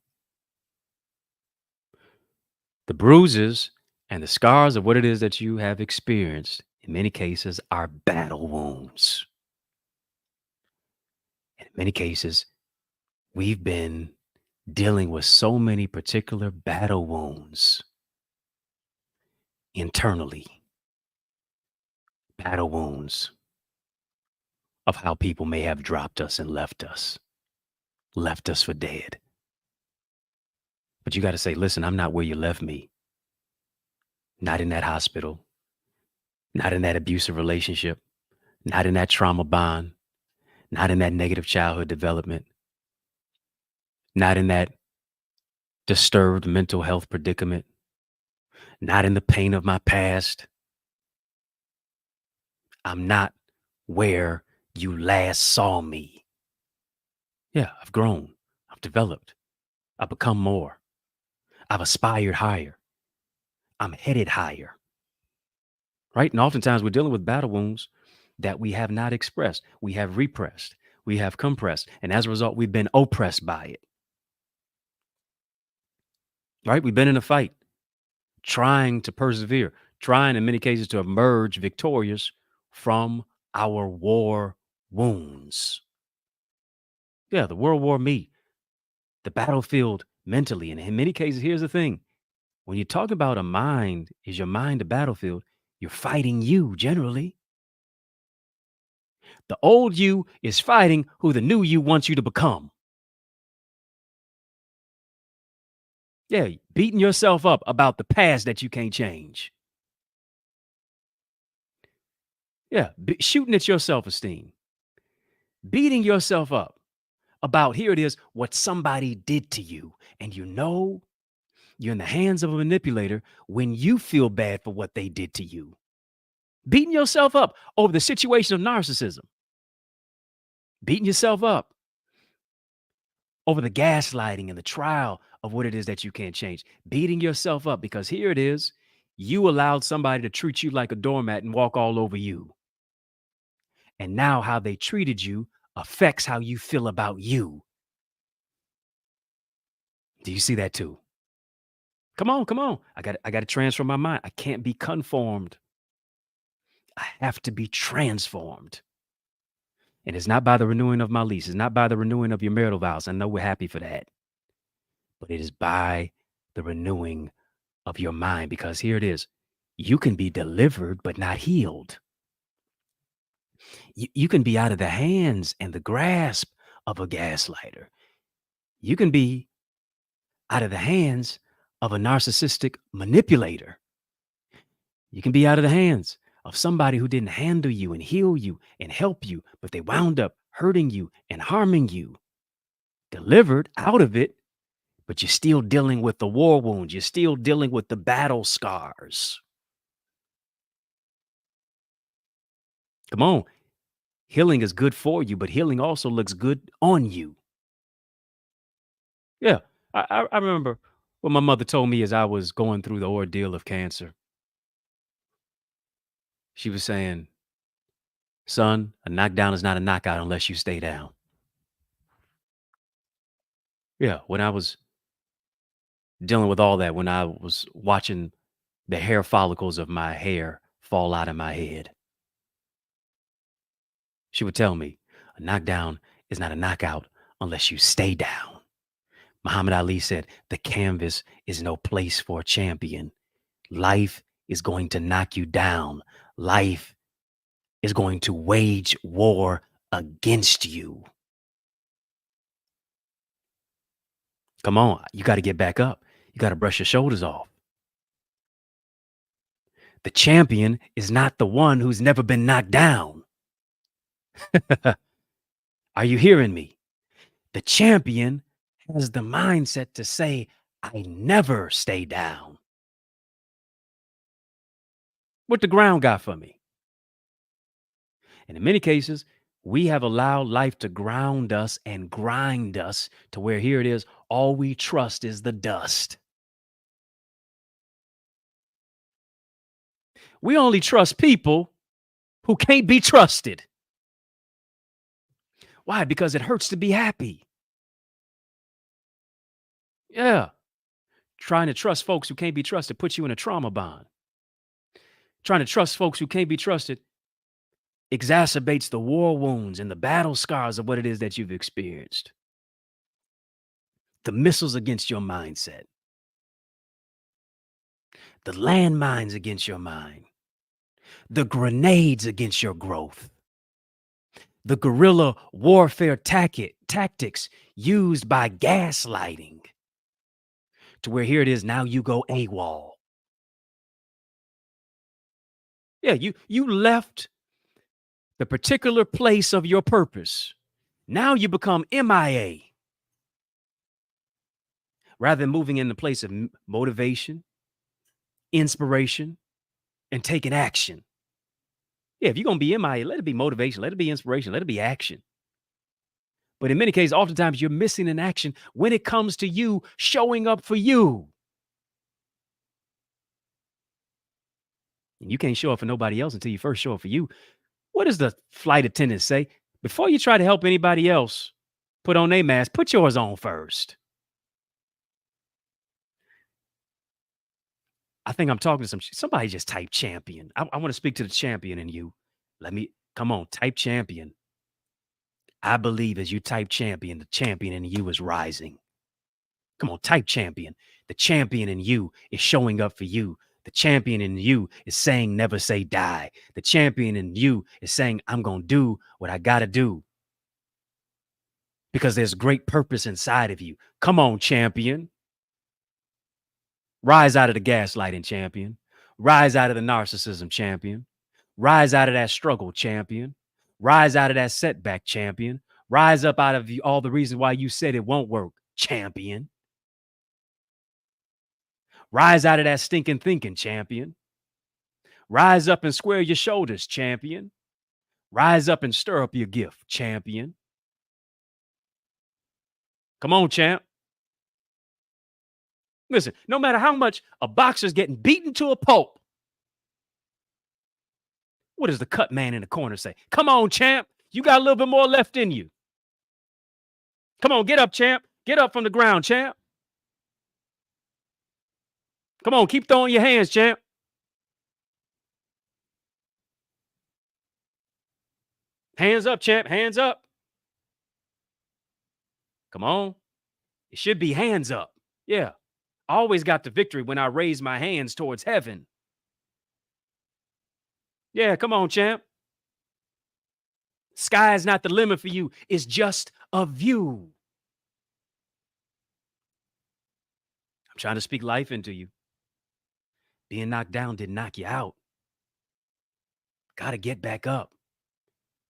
The bruises and the scars of what it is that you have experienced, in many cases, are battle wounds. In many cases, we've been dealing with so many particular battle wounds internally, battle wounds of how people may have dropped us and left us for dead. But you got to say, listen, I'm not where you left me. Not in that hospital, not in that abusive relationship, not in that trauma bond, not in that negative childhood development, not in that disturbed mental health predicament, not in the pain of my past. I'm not where you last saw me. Yeah, I've grown, I've developed, I've become more, I've aspired higher, I'm headed higher, right? And oftentimes we're dealing with battle wounds that we have not expressed, we have repressed, we have compressed, and as a result, we've been oppressed by it, right? We've been in a fight, trying to persevere, trying in many cases to emerge victorious from our war wounds. Yeah, the World War me, the battlefield mentally. And in many cases, here's the thing. When you talk about a mind, is your mind a battlefield? You're fighting you generally. The old you is fighting who the new you wants you to become. Yeah, beating yourself up about the past that you can't change. Yeah, shooting at your self-esteem, beating yourself up about here it is, what somebody did to you. And you know, you're in the hands of a manipulator when you feel bad for what they did to you. Beating yourself up over the situation of narcissism, beating yourself up over the gaslighting and the trial of what it is that you can't change, beating yourself up because here it is, you allowed somebody to treat you like a doormat and walk all over you. And now how they treated you affects how you feel about you. Do you see that too? Come on, come on. I got to transfer my mind. I can't be conformed. I have to be transformed. And it's not by the renewing of my lease. It's not by the renewing of your marital vows. I know we're happy for that. But it is by the renewing of your mind because here it is. You can be delivered, but not healed. You can be out of the hands and the grasp of a gaslighter. You can be out of the hands of a narcissistic manipulator. You can be out of the hands of somebody who didn't handle you and heal you and help you, but they wound up hurting you and harming you. Delivered out of it, but you're still dealing with the war wounds. You're still dealing with the battle scars. Come on. Healing is good for you, but healing also looks good on you. Yeah. I remember what my mother told me as I was going through the ordeal of cancer. She was saying, son, a knockdown is not a knockout unless you stay down. Yeah. When I was dealing with all that, when I was watching the hair follicles of my hair fall out of my head, she would tell me, a knockdown is not a knockout unless you stay down. Muhammad Ali said, the canvas is no place for a champion. Life is going to knock you down. Life is going to wage war against you. Come on, you got to get back up. You got to brush your shoulders off. The champion is not the one who's never been knocked down. Are you hearing me? The champion has the mindset to say, I never stay down. What the ground got for me? And in many cases, we have allowed life to ground us and grind us to where here it is, all we trust is the dust. We only trust people who can't be trusted. Why? Because it hurts to be happy. Yeah. Trying to trust folks who can't be trusted puts you in a trauma bond. Trying to trust folks who can't be trusted exacerbates the war wounds and the battle scars of what it is that you've experienced. The missiles against your mindset, the landmines against your mind, the grenades against your growth, the guerrilla warfare tactics used by gaslighting to where here it is, now you go AWOL. Yeah, you left the particular place of your purpose. Now you become MIA rather than moving in the place of motivation, inspiration, and taking action. Yeah, if you're going to be MIA, let it be motivation, let it be inspiration, let it be action. But in many cases, oftentimes you're missing an action when it comes to you showing up for you. And you can't show up for nobody else until you first show up for you. What does the flight attendant say? Before you try to help anybody else put on their mask, put yours on first. I think I'm talking to somebody just type champion. I want to speak to the champion in you. Come on, type champion. I believe as you type champion, the champion in you is rising. Come on, type champion. The champion in you is showing up for you. The champion in you is saying, never say die. The champion in you is saying, I'm going to do what I got to do because there's great purpose inside of you. Come on, champion. Rise out of the gaslighting, champion. Rise out of the narcissism, champion. Rise out of that struggle, champion. Rise out of that setback, champion. Rise up out of all the reasons why you said it won't work, champion. Rise out of that stinking thinking, champion. Rise up and square your shoulders, champion. Rise up and stir up your gift, champion. Come on, champ. Listen, no matter how much a boxer's getting beaten to a pulp, what does the cut man in the corner say? Come on, champ. You got a little bit more left in you. Come on, get up, champ. Get up from the ground, champ. Come on, keep throwing your hands, champ. Hands up, champ. Hands up. Come on. It should be hands up. Yeah. I always got the victory when I raise my hands towards heaven. Yeah, come on, champ. Sky is not the limit for you. It's just a view. I'm trying to speak life into you. Being knocked down didn't knock you out. Got to get back up.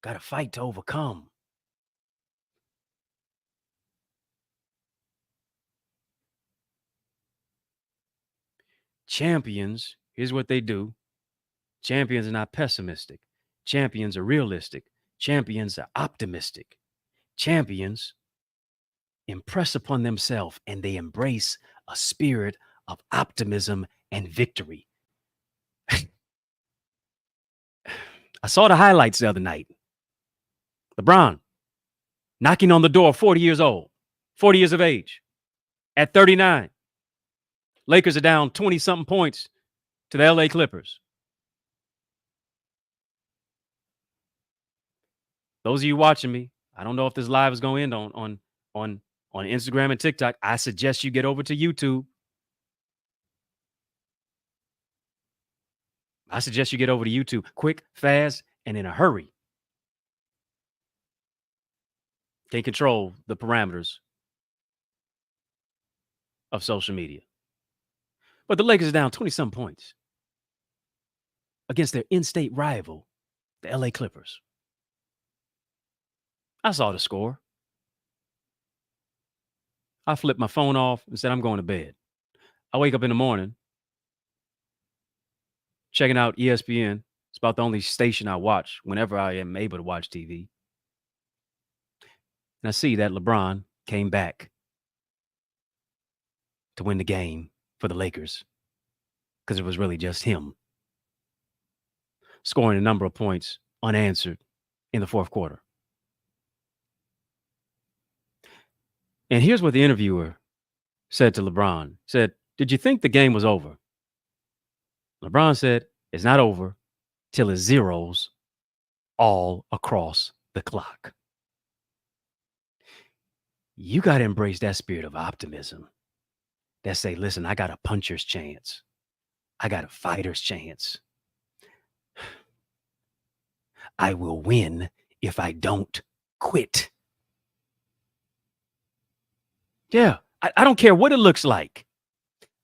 Got to fight to overcome. Champions, here's what they do. Champions are not pessimistic. Champions are realistic. Champions are optimistic. Champions impress upon themselves and they embrace a spirit of optimism and victory. I saw the highlights the other night. LeBron knocking on the door, 40 years old, 40 years of age. At 39, Lakers are down 20-something points to the LA Clippers. Those of you watching me, I don't know if this live is going to end on Instagram and TikTok. I suggest you get over to YouTube. I suggest you get over to YouTube quick, fast, and in a hurry. Can't control the parameters of social media. But the Lakers are down 20-some points against their in-state rival, the LA Clippers. I saw the score. I flipped my phone off and said, I'm going to bed. I wake up in the morning, checking out ESPN. It's about the only station I watch whenever I am able to watch TV. And I see that LeBron came back to win the game for the Lakers because it was really just him scoring a number of points unanswered in the fourth quarter. And here's what the interviewer said to LeBron. Said, did you think the game was over? LeBron said, it's not over till it's zeros all across the clock. You got to embrace that spirit of optimism that say, listen, I got a puncher's chance. I got a fighter's chance. I will win if I don't quit. Yeah, I don't care what it looks like.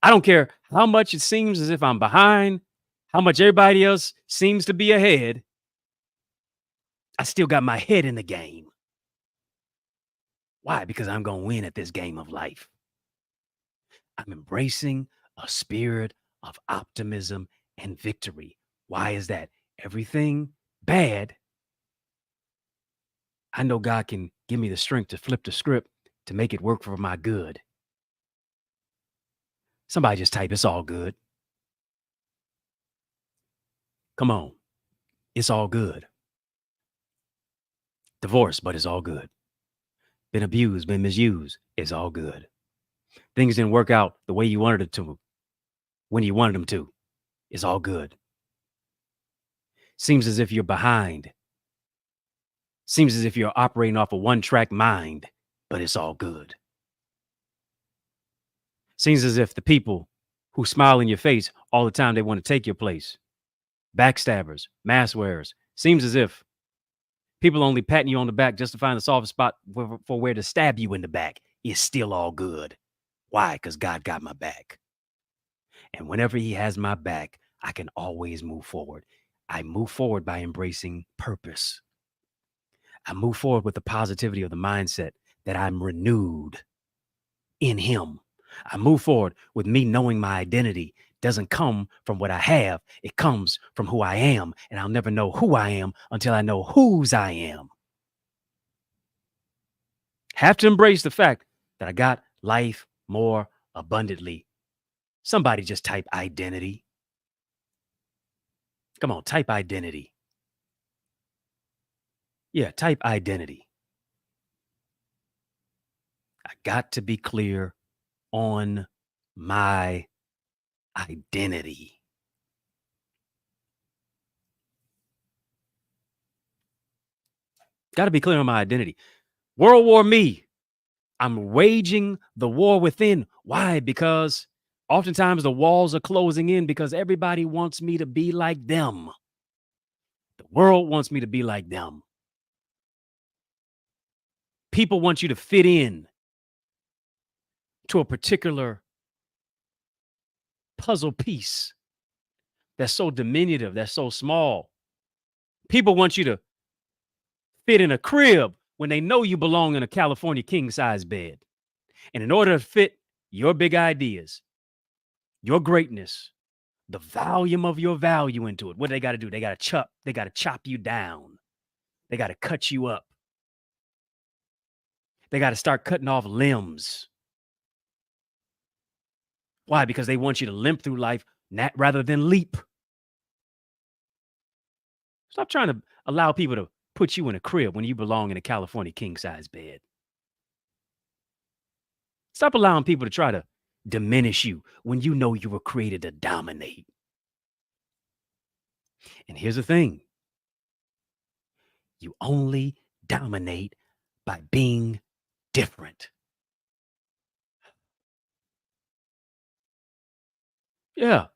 I don't care how much it seems as if I'm behind, how much everybody else seems to be ahead. I still got my head in the game. Why? Because I'm going to win at this game of life. I'm embracing a spirit of optimism and victory. Why is that? Everything bad, I know God can give me the strength to flip the script to make it work for my good. Somebody just type, it's all good. Come on. It's all good. Divorced, but it's all good. Been abused, been misused. It's all good. Things didn't work out the way you wanted it to, when you wanted them to. It's all good. Seems as if you're behind. Seems as if you're operating off a one-track mind, but it's all good. Seems as if the people who smile in your face all the time, they want to take your place. Backstabbers, mask wearers. Seems as if people only patting you on the back just to find the soft spot for where to stab you in the back. It's still all good. Why? Because God got my back. And whenever he has my back, I can always move forward. I move forward by embracing purpose. I move forward with the positivity of the mindset that I'm renewed in him. I move forward with me knowing my identity doesn't come from what I have. It comes from who I am. And I'll never know who I am until I know whose I am. Have to embrace the fact that I got life more abundantly. Somebody just type identity. Come on, type identity. Yeah, type identity. I got to be clear on my identity. Got to be clear on my identity. World War me. I'm waging the war within. Why? Because oftentimes the walls are closing in because everybody wants me to be like them. The world wants me to be like them. People want you to fit in to a particular puzzle piece that's so diminutive, that's so small. People want you to fit in a crib when they know you belong in a California king size bed. And in order to fit your big ideas, your greatness, the volume of your value into it, what do they got to do? They got to chop you down. They got to cut you up. They got to start cutting off limbs. Why? Because they want you to limp through life rather than leap. Stop trying to allow people to put you in a crib when you belong in a California king size bed. Stop allowing people to try to diminish you when you know you were created to dominate. And here's the thing, you only dominate by being different. Yeah.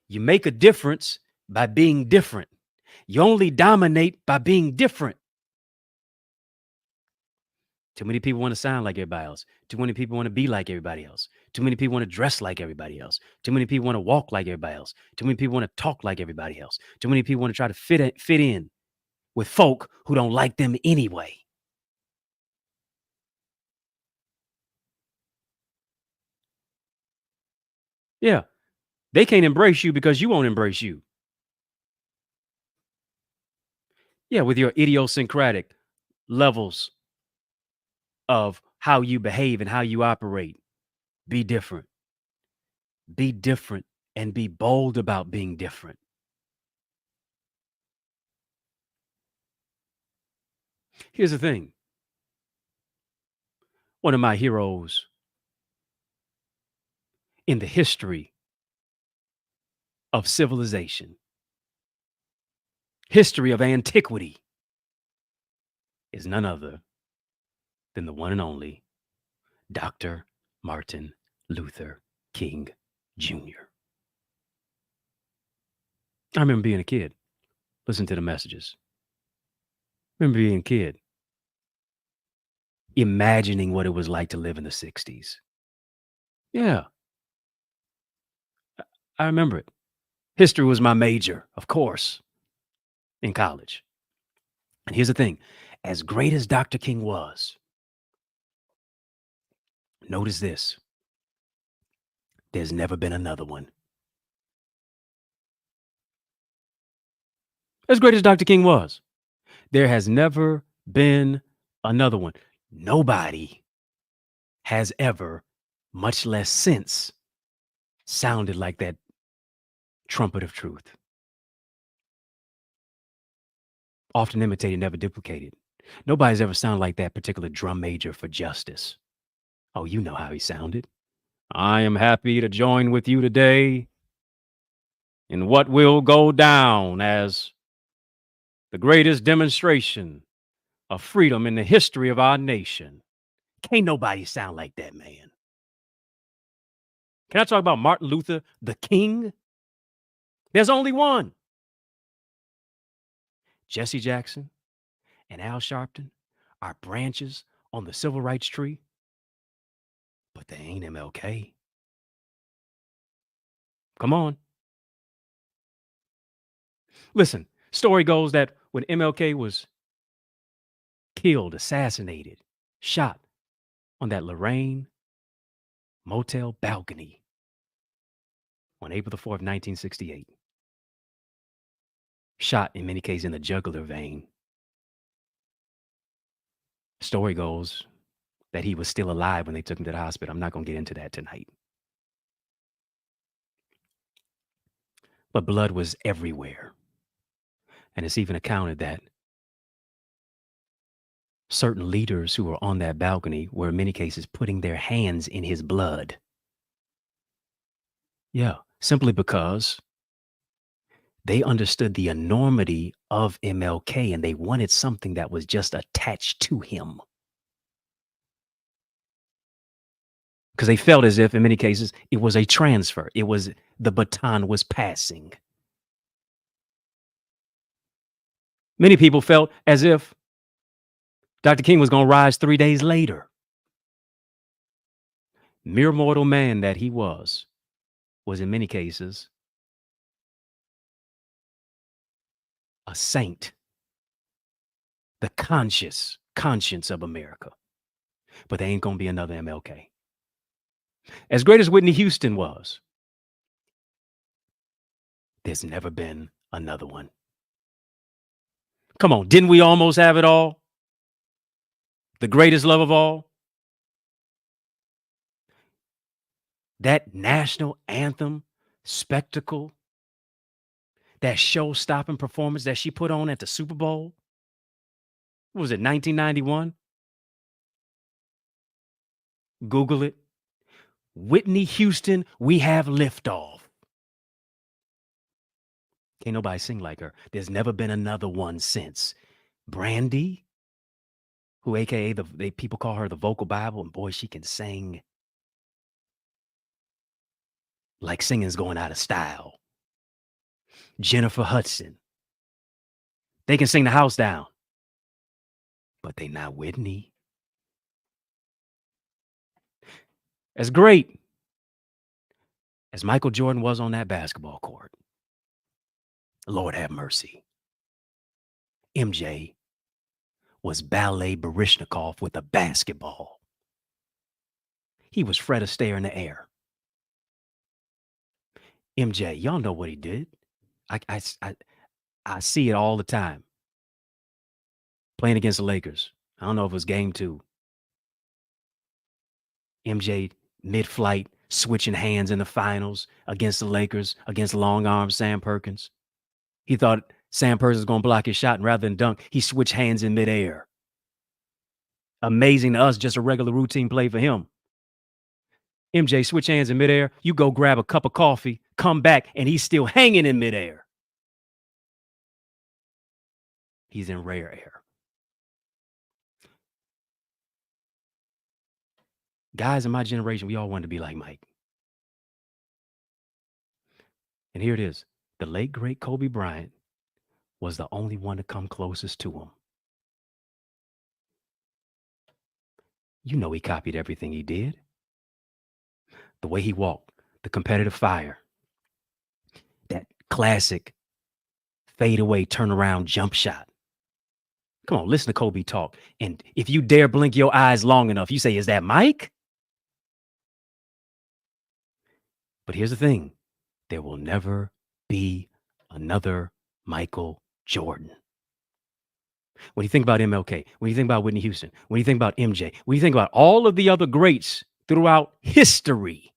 You make a difference by being different. You only dominate by being different. Too many people want to sound like everybody else. Too many people want to be like everybody else. Too many people want to dress like everybody else. Too many people want to walk like everybody else. Too many people want to talk like everybody else. Too many people want to try to fit in with folk who don't like them anyway. Yeah. They can't embrace you because you won't embrace you. Yeah, with your idiosyncratic levels of how you behave and how you operate. Be different. Be different and be bold about being different. Here's the thing. One of my heroes in the history of civilization, history of antiquity, is none other than the one and only Dr. Martin Luther King Jr. I remember being a kid, listen to the messages. Remember being a kid, imagining what it was like to live in the 60s. Yeah, I remember it. History was my major, of course, in college. And here's the thing, as great as Dr. King was, notice this, there's never been another one. As great as Dr. King was, there has never been another one. Nobody has ever, much less since, sounded like that trumpet of truth. Often imitated, never duplicated. Nobody's ever sounded like that particular drum major for justice. Oh, you know how he sounded. I am happy to join with you today in what will go down as the greatest demonstration of freedom in the history of our nation. Can't nobody sound like that, man. Can I talk about Martin Luther, the King? There's only one. Jesse Jackson and Al Sharpton are branches on the civil rights tree, but they ain't MLK. Come on. Listen, story goes that when MLK was killed, assassinated, shot on that Lorraine motel balcony on April the 4th, 1968, shot in many cases in the jugular vein. Story goes that he was still alive when they took him to the hospital. I'm not going to get into that tonight. But blood was everywhere. And it's even accounted that certain leaders who were on that balcony were in many cases putting their hands in his blood. Yeah, simply because they understood the enormity of MLK and they wanted something that was just attached to him. Because they felt as if, in many cases, it was a transfer. It was the baton was passing. Many people felt as if Dr. King was going to rise 3 days later. Mere mortal man that he was in many cases a saint, the conscience of America. But there ain't going to be another MLK. As great as Whitney Houston was, there's never been another one. Come on, didn't we almost have it all? The greatest love of all? That national anthem spectacle, that show-stopping performance that she put on at the Super Bowl. What was it, 1991? Google it. Whitney Houston, we have liftoff. Can't nobody sing like her. There's never been another one since. Brandy, who AKA people call her the vocal Bible, and boy, she can sing like singing's going out of style. Jennifer Hudson, they can sing the house down, but they not Whitney. As great as Michael Jordan was on that basketball court, Lord have mercy, MJ was Ballet Baryshnikov with a basketball. He was Fred Astaire in the air. MJ, y'all know what he did. I see it all the time. Playing against the Lakers. I don't know if it was game 2. MJ mid-flight, switching hands in the finals against the Lakers, against long-arm Sam Perkins. He thought Sam Perkins was going to block his shot, and rather than dunk, he switched hands in midair. Amazing to us, just a regular routine play for him. MJ switch hands in midair. You go grab a cup of coffee, come back, and he's still hanging in midair. He's in rare air. Guys in my generation, we all wanted to be like Mike. And here it is. The late, great Kobe Bryant was the only one to come closest to him. You know he copied everything he did. The way he walked, the competitive fire, that classic fadeaway turnaround jump shot. Come on, listen to Kobe talk. And if you dare blink your eyes long enough, you say, is that Mike? But here's the thing. There will never be another Michael Jordan. When you think about MLK, when you think about Whitney Houston, when you think about MJ, when you think about all of the other greats throughout history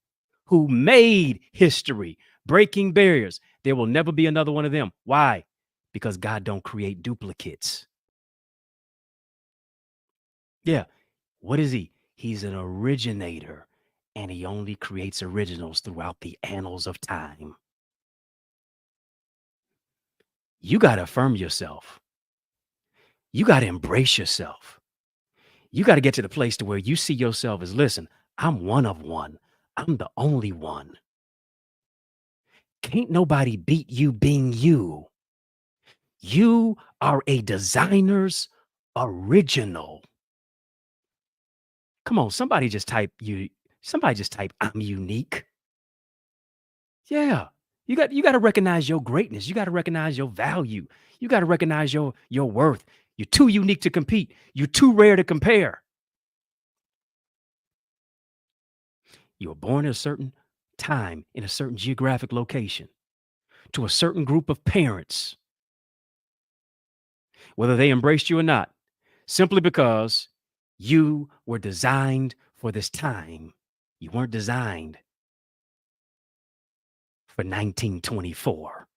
who made history, breaking barriers, there will never be another one of them. Why? Because God don't create duplicates. Yeah. What is he? He's an originator, and he only creates originals throughout the annals of time. You got to affirm yourself. You got to embrace yourself. You got to get to the place to where you see yourself as, listen, I'm one of one. I'm the only one. Can't nobody beat you being you. You are a designer's original. Come on, somebody just type I'm unique. Yeah. You got to recognize your greatness. You got to recognize your value. You got to recognize your worth. You're too unique to compete. You're too rare to compare. You were born at a certain time in a certain geographic location to a certain group of parents, whether they embraced you or not, simply because you were designed for this time. You weren't designed for 1924.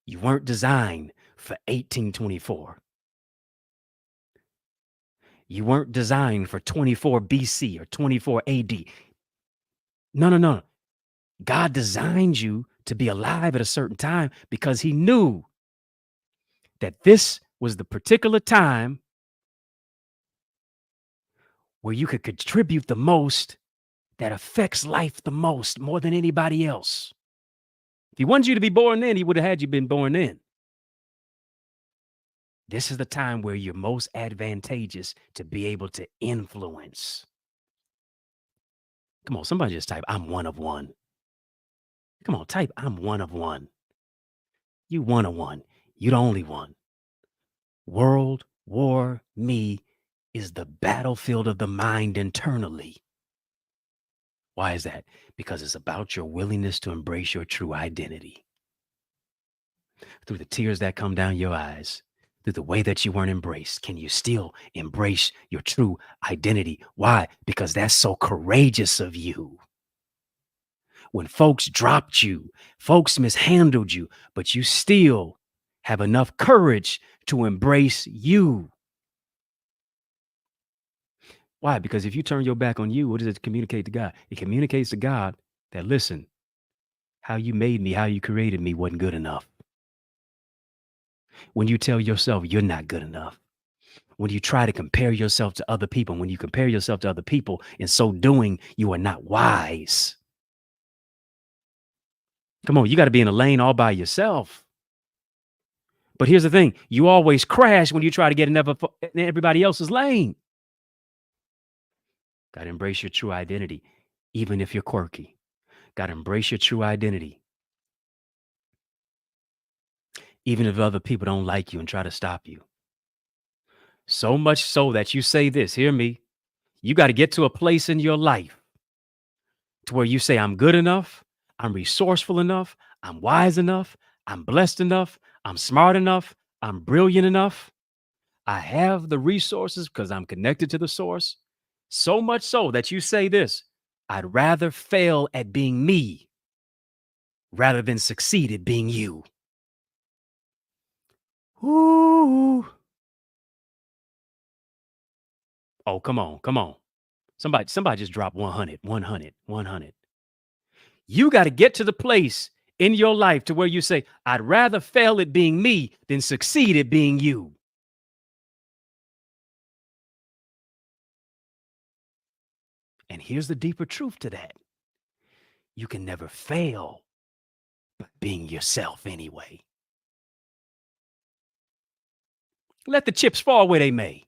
You weren't designed for 1824. You weren't designed for 24 BC or 24 AD. No. God designed you to be alive at a certain time because he knew that this was the particular time where you could contribute the most, that affects life the most, more than anybody else. If he wanted you to be born then, he would have had you been born then. This is the time where you're most advantageous to be able to influence. Come on, somebody just type, I'm one of one. Come on, type, I'm one of one. You one of one. You the only one. World War Me is the battlefield of the mind internally. Why is that? Because it's about your willingness to embrace your true identity. Through the tears that come down your eyes, through the way that you weren't embraced, can you still embrace your true identity? Why? Because that's so courageous of you. When folks dropped you, folks mishandled you, but you still have enough courage to embrace you. Why? Because if you turn your back on you, what does it communicate to God? It communicates to God that, listen, how you made me, how you created me wasn't good enough. When you tell yourself you're not good enough, when you try to compare yourself to other people, when you compare yourself to other people, in so doing, you are not wise. Come on, you got to be in a lane all by yourself. But here's the thing, you always crash when you try to get in everybody else's lane. Got to embrace your true identity, even if you're quirky. Got to embrace your true identity, even if other people don't like you and try to stop you. So much so that you say this, hear me, you got to get to a place in your life to where you say, I'm good enough, I'm resourceful enough, I'm wise enough, I'm blessed enough, I'm smart enough, I'm brilliant enough. I have the resources because I'm connected to the source. So much so that you say this, I'd rather fail at being me rather than succeed at being you. Ooh. Oh, come on, come on. Somebody just dropped 100, 100, 100. You got to get to the place in your life to where you say, I'd rather fail at being me than succeed at being you. And here's the deeper truth to that. You can never fail by being yourself anyway. Let the chips fall where they may.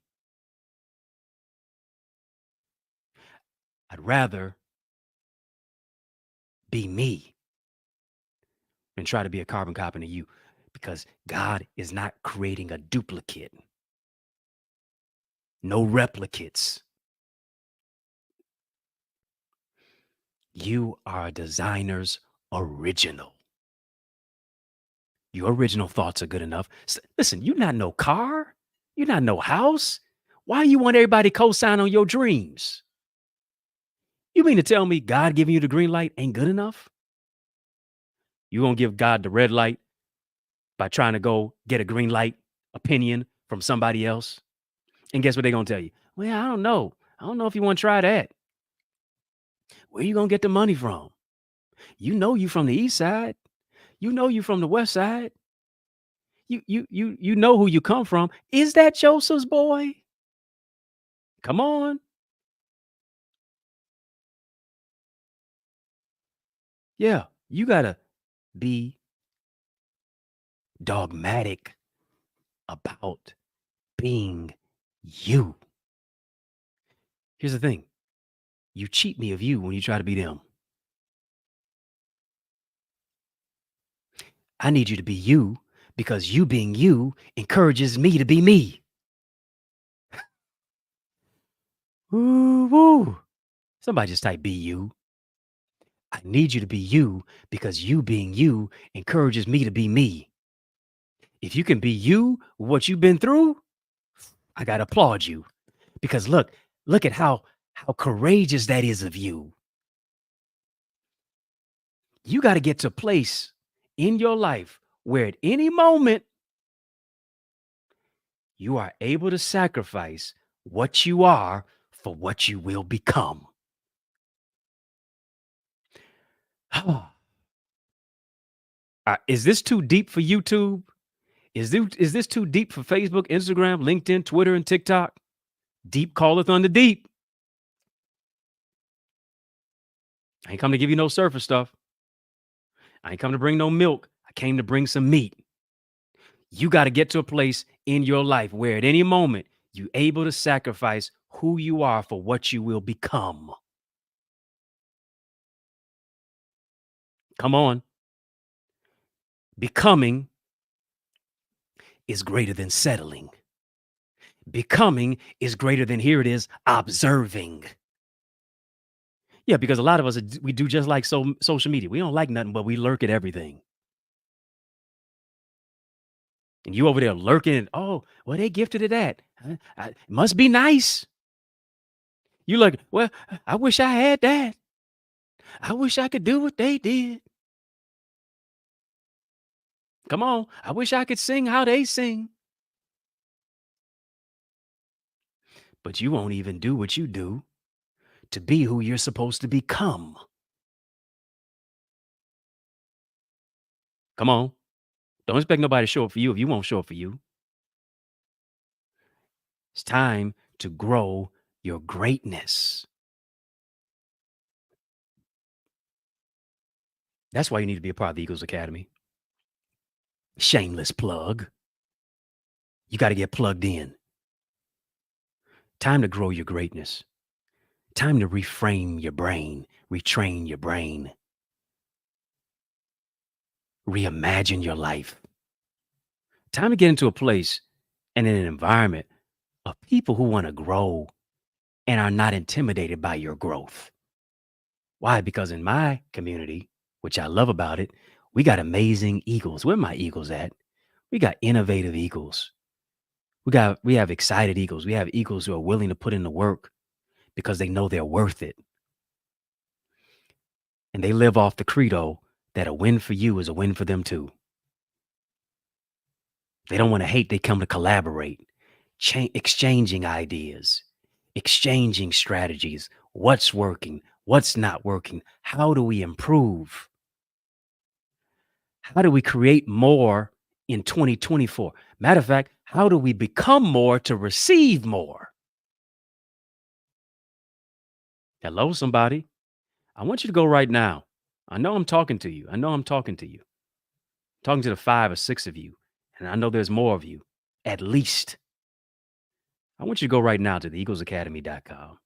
I'd rather be me than try to be a carbon copy of you, because God is not creating a duplicate. No replicates. You are a designer's original. Your original thoughts are good enough. Listen, you're not no car. You're not no house. Why you want everybody co-sign on your dreams? You mean to tell me God giving you the green light ain't good enough? You gonna give God the red light by trying to go get a green light opinion from somebody else? And guess what they're gonna tell you? Well, I don't know. I don't know if you want to try that. Where you gonna get the money from? You from the east side. You from the west side. You know who you come from. Is that Joseph's boy? Come on. Yeah, you gotta be dogmatic about being you. Here's the thing. You cheat me of you when you try to be them. I need you to be you because you being you encourages me to be me. Woo woo. Somebody just type be you. I need you to be you because you being you encourages me to be me. If you can be you, what you've been through, I got to applaud you, because look at how courageous that is of you. You got to get to a place in your life where at any moment you are able to sacrifice what you are for what you will become. Is this too deep for YouTube? Is this too deep for Facebook, Instagram, LinkedIn, Twitter, and TikTok? Deep calleth unto deep. I ain't come to give you no surface stuff. I ain't come to bring no milk. I came to bring some meat. You got to get to a place in your life where at any moment you're able to sacrifice who you are for what you will become. Come on. Becoming is greater than settling. Becoming is greater than, here it is, observing. Yeah, because a lot of us, we do just like social media. We don't like nothing, but we lurk at everything. And you over there lurking, oh, well, they gifted it that. Must be nice. You like, well, I wish I had that. I wish I could do what they did. Come on. I wish I could sing how they sing. But you won't even do what you do to be who you're supposed to become. Come on. Don't expect nobody to show up for you if you won't show up for you. It's time to grow your greatness. That's why you need to be a part of the Eagles Academy. Shameless plug. You got to get plugged in. Time to grow your greatness. Time to reframe your brain, retrain your brain, reimagine your life. Time to get into a place and in an environment of people who want to grow and are not intimidated by your growth. Why? Because in my community, which I love about it, we got amazing eagles. Where my eagles at? We got innovative eagles. We have excited eagles. We have eagles who are willing to put in the work because they know they're worth it. And they live off the credo that a win for you is a win for them too. They don't want to hate, they come to collaborate, exchanging ideas, exchanging strategies. What's working? What's not working? How do we improve? How do we create more in 2024? Matter of fact, how do we become more to receive more? Hello, somebody. I want you to go right now. I know I'm talking to you. I know I'm talking to you. I'm talking to the 5 or 6 of you. And I know there's more of you, at least. I want you to go right now to theeaglesacademy.com.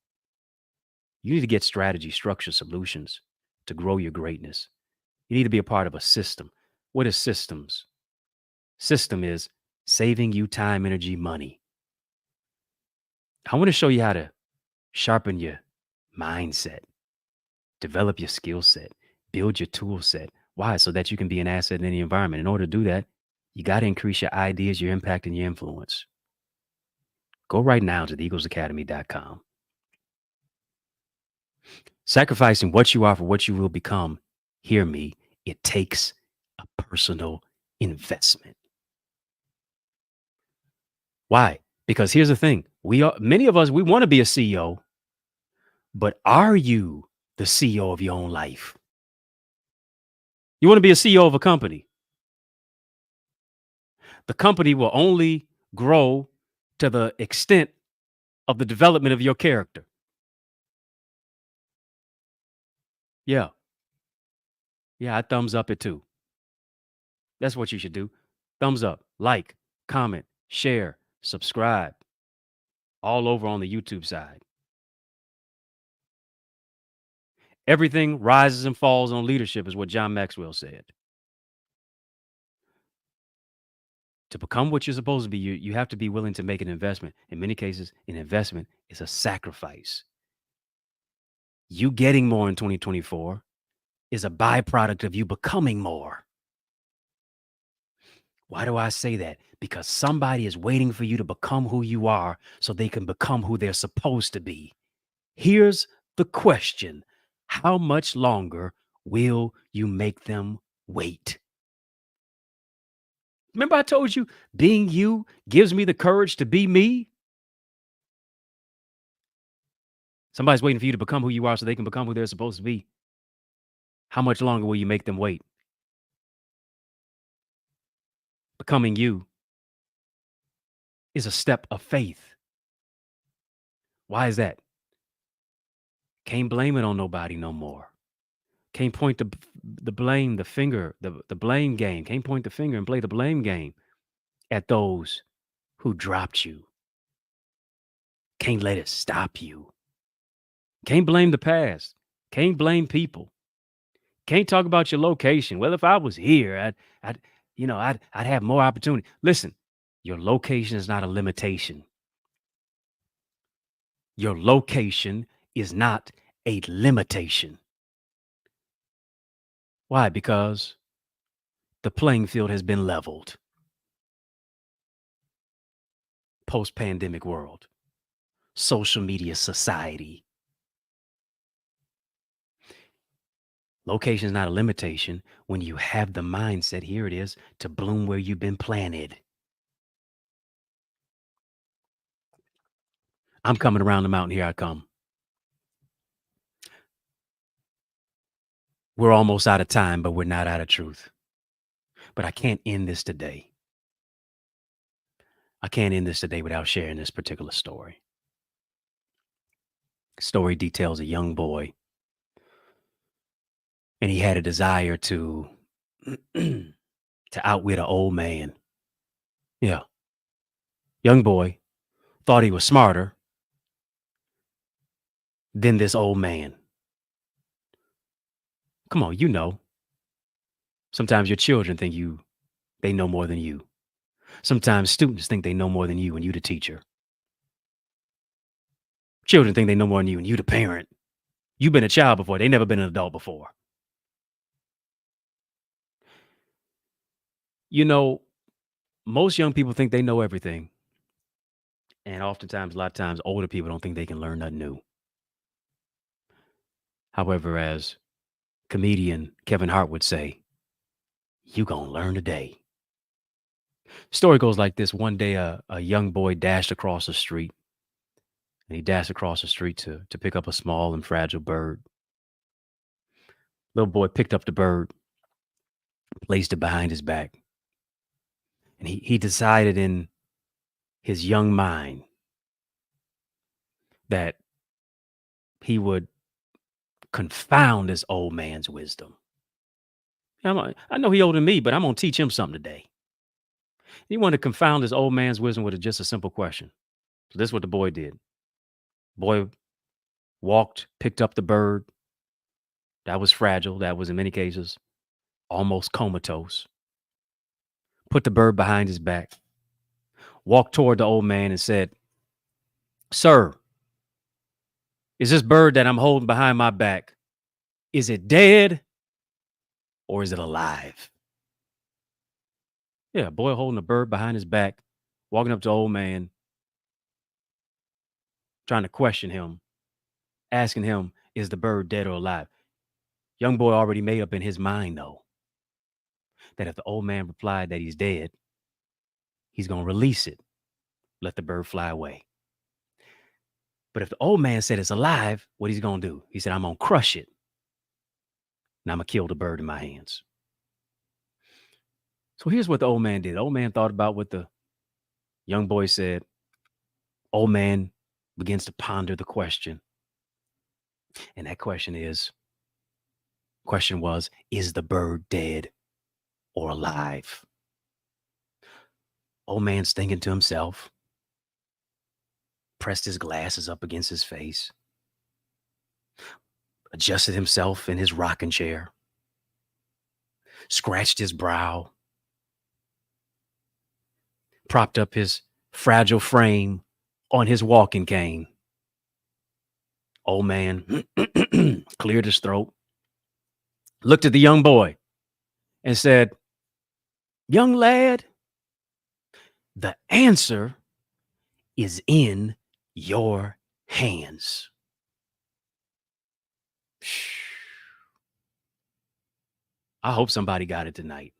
You need to get strategy, structure, solutions to grow your greatness. You need to be a part of a system. What is systems? System is saving you time, energy, money. I want to show you how to sharpen your mindset, develop your skill set, build your tool set. Why? So that you can be an asset in any environment. In order to do that, you got to increase your ideas, your impact, and your influence. Go right now to theeaglesacademy.com. Sacrificing what you are for what you will become, hear me, it takes a personal investment. Why? Because here's the thing. Many of us, we want to be a CEO, but are you the CEO of your own life? You want to be a CEO of a company. The company will only grow to the extent of the development of your character. Yeah. Yeah, I thumbs up it too. That's what you should do. Thumbs up, like, comment, share, subscribe, all over on the YouTube side. Everything rises and falls on leadership is what John Maxwell said. To become what you're supposed to be, you have to be willing to make an investment. In many cases, an investment is a sacrifice. You getting more in 2024 is a byproduct of you becoming more. Why do I say that? Because somebody is waiting for you to become who you are so they can become who they're supposed to be. Here's the question. How much longer will you make them wait? Remember I told you being you gives me the courage to be me? Somebody's waiting for you to become who you are so they can become who they're supposed to be. How much longer will you make them wait? Becoming you is a step of faith. Why is that? Can't blame it on nobody no more. Can't point the blame, the finger, the blame game. Can't point the finger and play the blame game. at those who dropped you. Can't let it stop you. Can't blame the past. Can't blame people. Can't talk about your location. Well, if I was here, I'd have more opportunity. Listen, your location is not a limitation. Your location is not a limitation. Why? Because the playing field has been leveled. Post-pandemic world, social media society. Location is not a limitation when you have the mindset, here it is, to bloom where you've been planted. I'm coming around the mountain, here I come. We're almost out of time, but we're not out of truth. But I can't end this today. I can't end this today without sharing this particular story. Story details a young boy, and he had a desire to to outwit an old man. Yeah, young boy thought he was smarter than this old man. Come on, sometimes your children think they know more than you. Sometimes students think they know more than you and you the teacher. Children think they know more than you and you the parent. You've been a child before. They never been an adult before. You know, most young people think they know everything. And oftentimes, a lot of times, older people don't think they can learn nothing new. However, as comedian Kevin Hart would say, you gonna learn today. Story goes like this. One day, a young boy dashed across the street. And he dashed across the street to pick up a small and fragile bird. Little boy picked up the bird, placed it behind his back. And he decided in his young mind that he would confound this old man's wisdom. I know he older than me, but I'm going to teach him something today. He wanted to confound this old man's wisdom with just a simple question. So this is what the boy did. Boy walked, picked up the bird. That was fragile. That was in many cases almost comatose. Put the bird behind his back. Walked toward the old man and said, "Sir, is this bird that I'm holding behind my back, is it dead or is it alive?" Yeah, boy holding a bird behind his back, walking up to old man, trying to question him, asking him, is the bird dead or alive? Young boy already made up in his mind, though, that if the old man replied that he's dead, he's going to release it, let the bird fly away. But if the old man said it's alive, what he's going to do? He said, I'm going to crush it. And I'm going to kill the bird in my hands. So here's what the old man did. The old man thought about what the young boy said. Old man begins to ponder the question. And that question was, is the bird dead or alive? Old man's thinking to himself, pressed his glasses up against his face, adjusted himself in his rocking chair, scratched his brow, propped up his fragile frame on his walking cane. Old man cleared his throat, looked at the young boy and said, young lad, the answer is in your hands. I hope somebody got it tonight.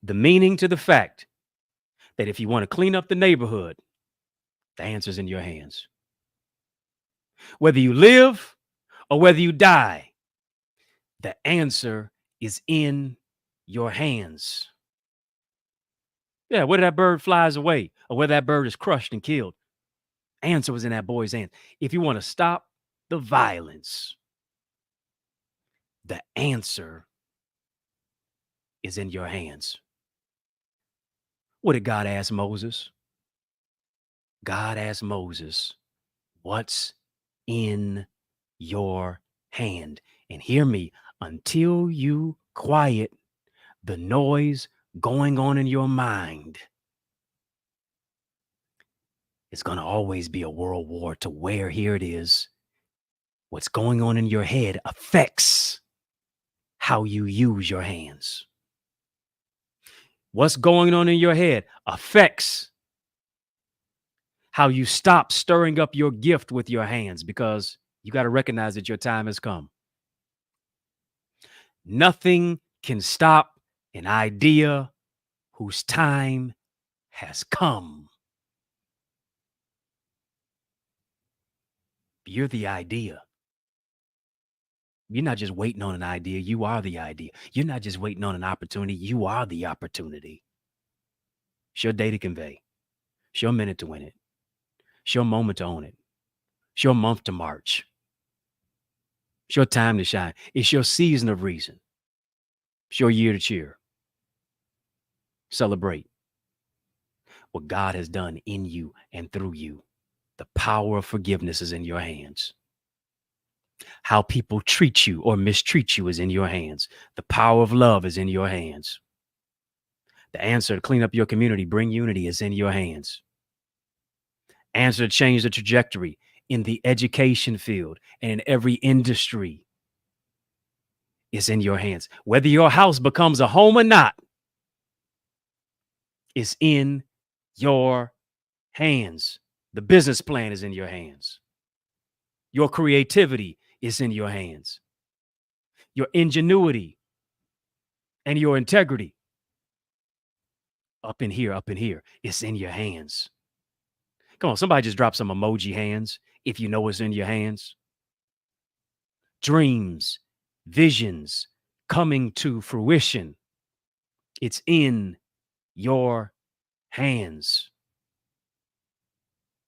The meaning to the fact that if you want to clean up the neighborhood, the answer's in your hands. Whether you live or whether you die, the answer is in your hands. Yeah, whether that bird flies away or whether that bird is crushed and killed, answer was in that boy's hands. If you want to stop the violence, the answer is in your hands. What did God ask Moses? God asked Moses, what's in your hand? And hear me, until you quiet the noise going on in your mind, it's going to always be a world war to where, here it is, what's going on in your head affects how you use your hands. What's going on in your head affects how you stop stirring up your gift with your hands, because you got to recognize that your time has come. Nothing can stop an idea whose time has come. You're the idea. You're not just waiting on an idea. You are the idea. You're not just waiting on an opportunity. You are the opportunity. It's your day to convey. It's your minute to win it. It's your moment to own it. It's your month to march. It's your time to shine. It's your season of reason. It's your year to cheer. Celebrate what God has done in you and through you. The power of forgiveness is in your hands. How people treat you or mistreat you is in your hands. The power of love is in your hands. The answer to clean up your community, bring unity, is in your hands. Answer to change the trajectory in the education field and in every industry is in your hands. Whether your house becomes a home or not is in your hands. The business plan is in your hands. Your creativity is in your hands. Your ingenuity and your integrity up in here, it's in your hands. Come on, somebody just drop some emoji hands if you know it's in your hands. Dreams, visions coming to fruition. It's in your hands.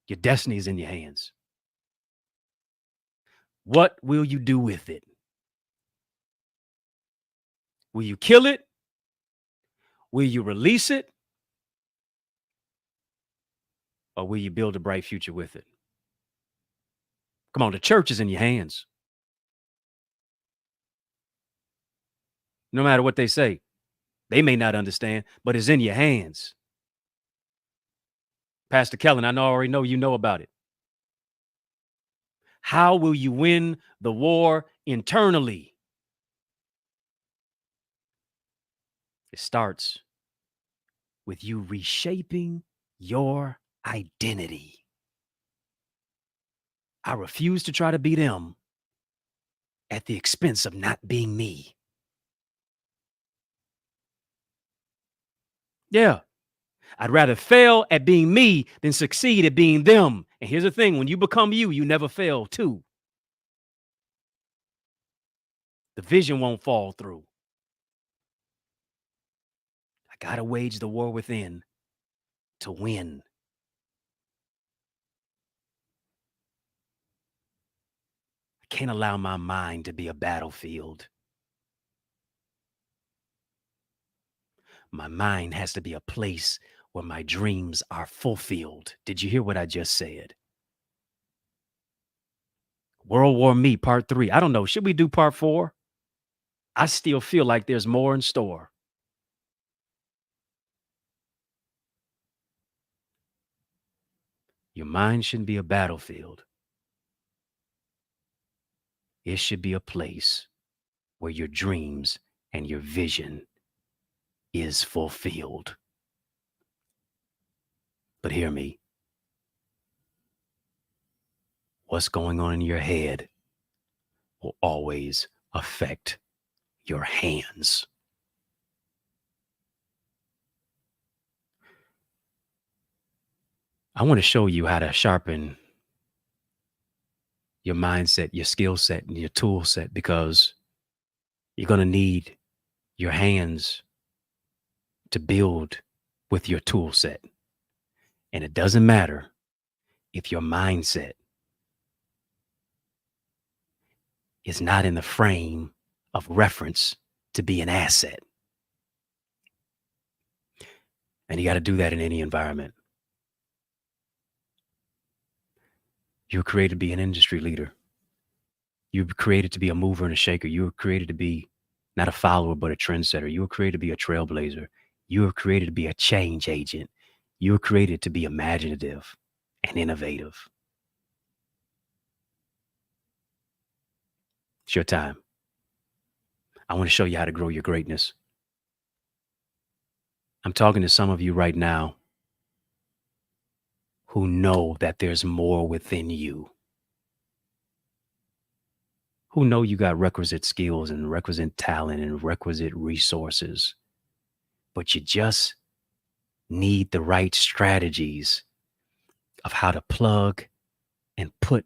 Your destiny is in your hands. What will you do with it? Will you kill it? Will you release it? Or will you build a bright future with it? Come on, the church is in your hands. No matter what they say, they may not understand, but it's in your hands. Pastor Kellen, I already know you know about it. How will you win the war internally? It starts with you reshaping your identity. I refuse to try to be them at the expense of not being me. Yeah. I'd rather fail at being me than succeed at being them. And here's the thing, when you become you, you never fail too. The vision won't fall through. I got to wage the war within to win. I can't allow my mind to be a battlefield. My mind has to be a place where my dreams are fulfilled. Did you hear what I just said? World War Me, part 3. I don't know. Should we do part 4? I still feel like there's more in store. Your mind shouldn't be a battlefield. It should be a place where your dreams and your vision is fulfilled. But hear me. What's going on in your head will always affect your hands. I want to show you how to sharpen your mindset, your skill set, and your tool set, because you're going to need your hands to build with your tool set. And it doesn't matter if your mindset is not in the frame of reference to be an asset. And you got to do that in any environment. You were created to be an industry leader. You were created to be a mover and a shaker. You were created to be not a follower, but a trendsetter. You were created to be a trailblazer. You were created to be a change agent. You were created to be imaginative and innovative. It's your time. I want to show you how to grow your greatness. I'm talking to some of you right now who know that there's more within you, who know you got requisite skills and requisite talent and requisite resources, but you just need the right strategies of how to plug and put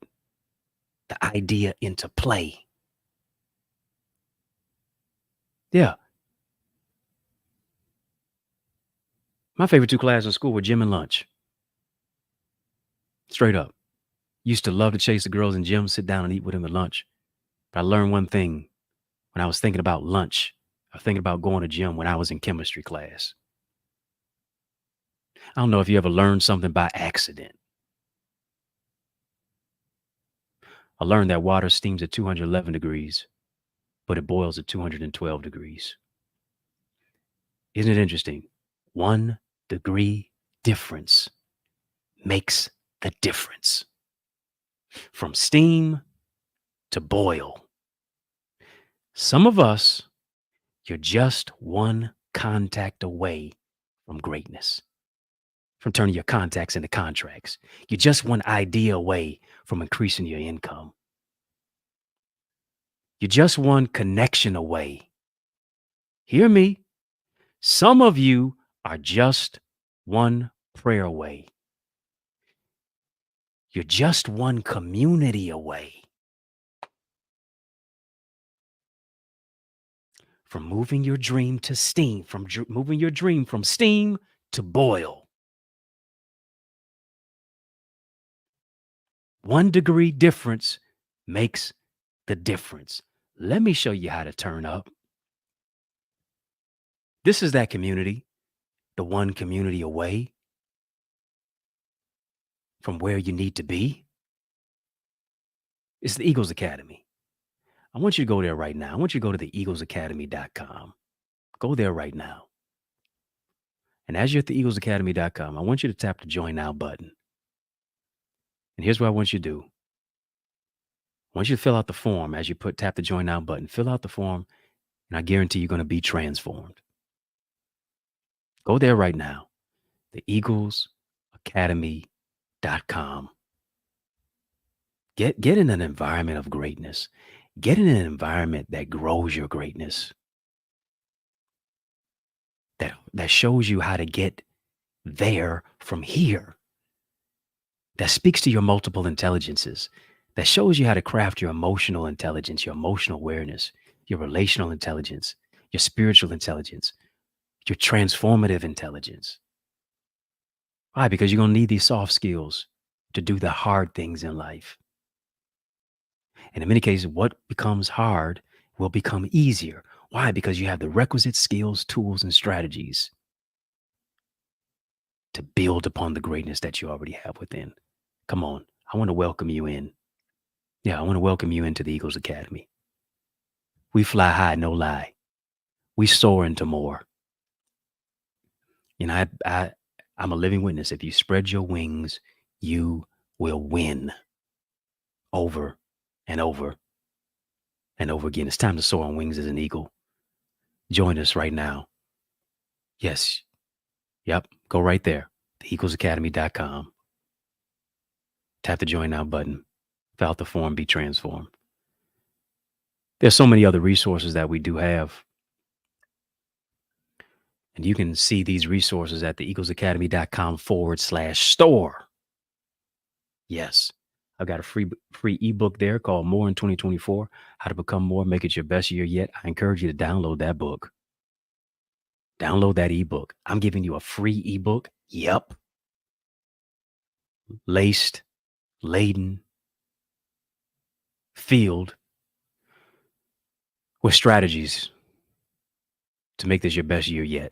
the idea into play. Yeah. My favorite two classes in school were gym and lunch. Straight up. Used to love to chase the girls in gym, sit down and eat with them at lunch. But I learned one thing when I was thinking about lunch. I was thinking about going to gym when I was in chemistry class. I don't know if you ever learned something by accident. I learned that water steams at 211 degrees, but it boils at 212 degrees. Isn't it interesting? 1 degree difference makes the difference. From steam to boil. Some of us, you're just one contact away from greatness, from turning your contacts into contracts. You're just one idea away from increasing your income. You're just one connection away. Hear me. Some of you are just one prayer away. You're just one community away from moving your dream to steam, from moving your dream from steam to boil. 1 degree difference makes the difference. Let me show you how to turn up. This is that community, the one community away from where you need to be. It's the Eagles Academy. I want you to go there right now. I want you to go to the eaglesacademy.com. Go there right now. And as you're at the eaglesacademy.com, I want you to tap the join now button. And here's what I want you to do. I want you to fill out the form as you tap the join now button. Fill out the form, and I guarantee you're going to be transformed. Go there right now. The eaglesacademy.com. Get in an environment of greatness. Get in an environment that grows your greatness. That shows you how to get there from here. That speaks to your multiple intelligences. That shows you how to craft your emotional intelligence, your emotional awareness, your relational intelligence, your spiritual intelligence, your transformative intelligence. Why? Because you're going to need these soft skills to do the hard things in life. And in many cases, what becomes hard will become easier. Why? Because you have the requisite skills, tools, and strategies to build upon the greatness that you already have within. Come on. I want to welcome you in. Yeah, I want to welcome you into the Eagles Academy. We fly high, no lie. We soar into more. You know, I'm a living witness. If you spread your wings, you will win over and over and over again. It's time to soar on wings as an eagle. Join us right now. Yes. Yep. Go right there. TheEaglesAcademy.com. Tap the join now button. Fill out the form, be transformed. There's so many other resources that we do have. And you can see these resources at theeaglesacademy.com/store. Yes. I've got a free ebook there called More in 2024, How to Become More, Make It Your Best Year Yet. I encourage you to download that book. Download that ebook. I'm giving you a free ebook. Yep. Laced, laden, filled with strategies to make this your best year yet.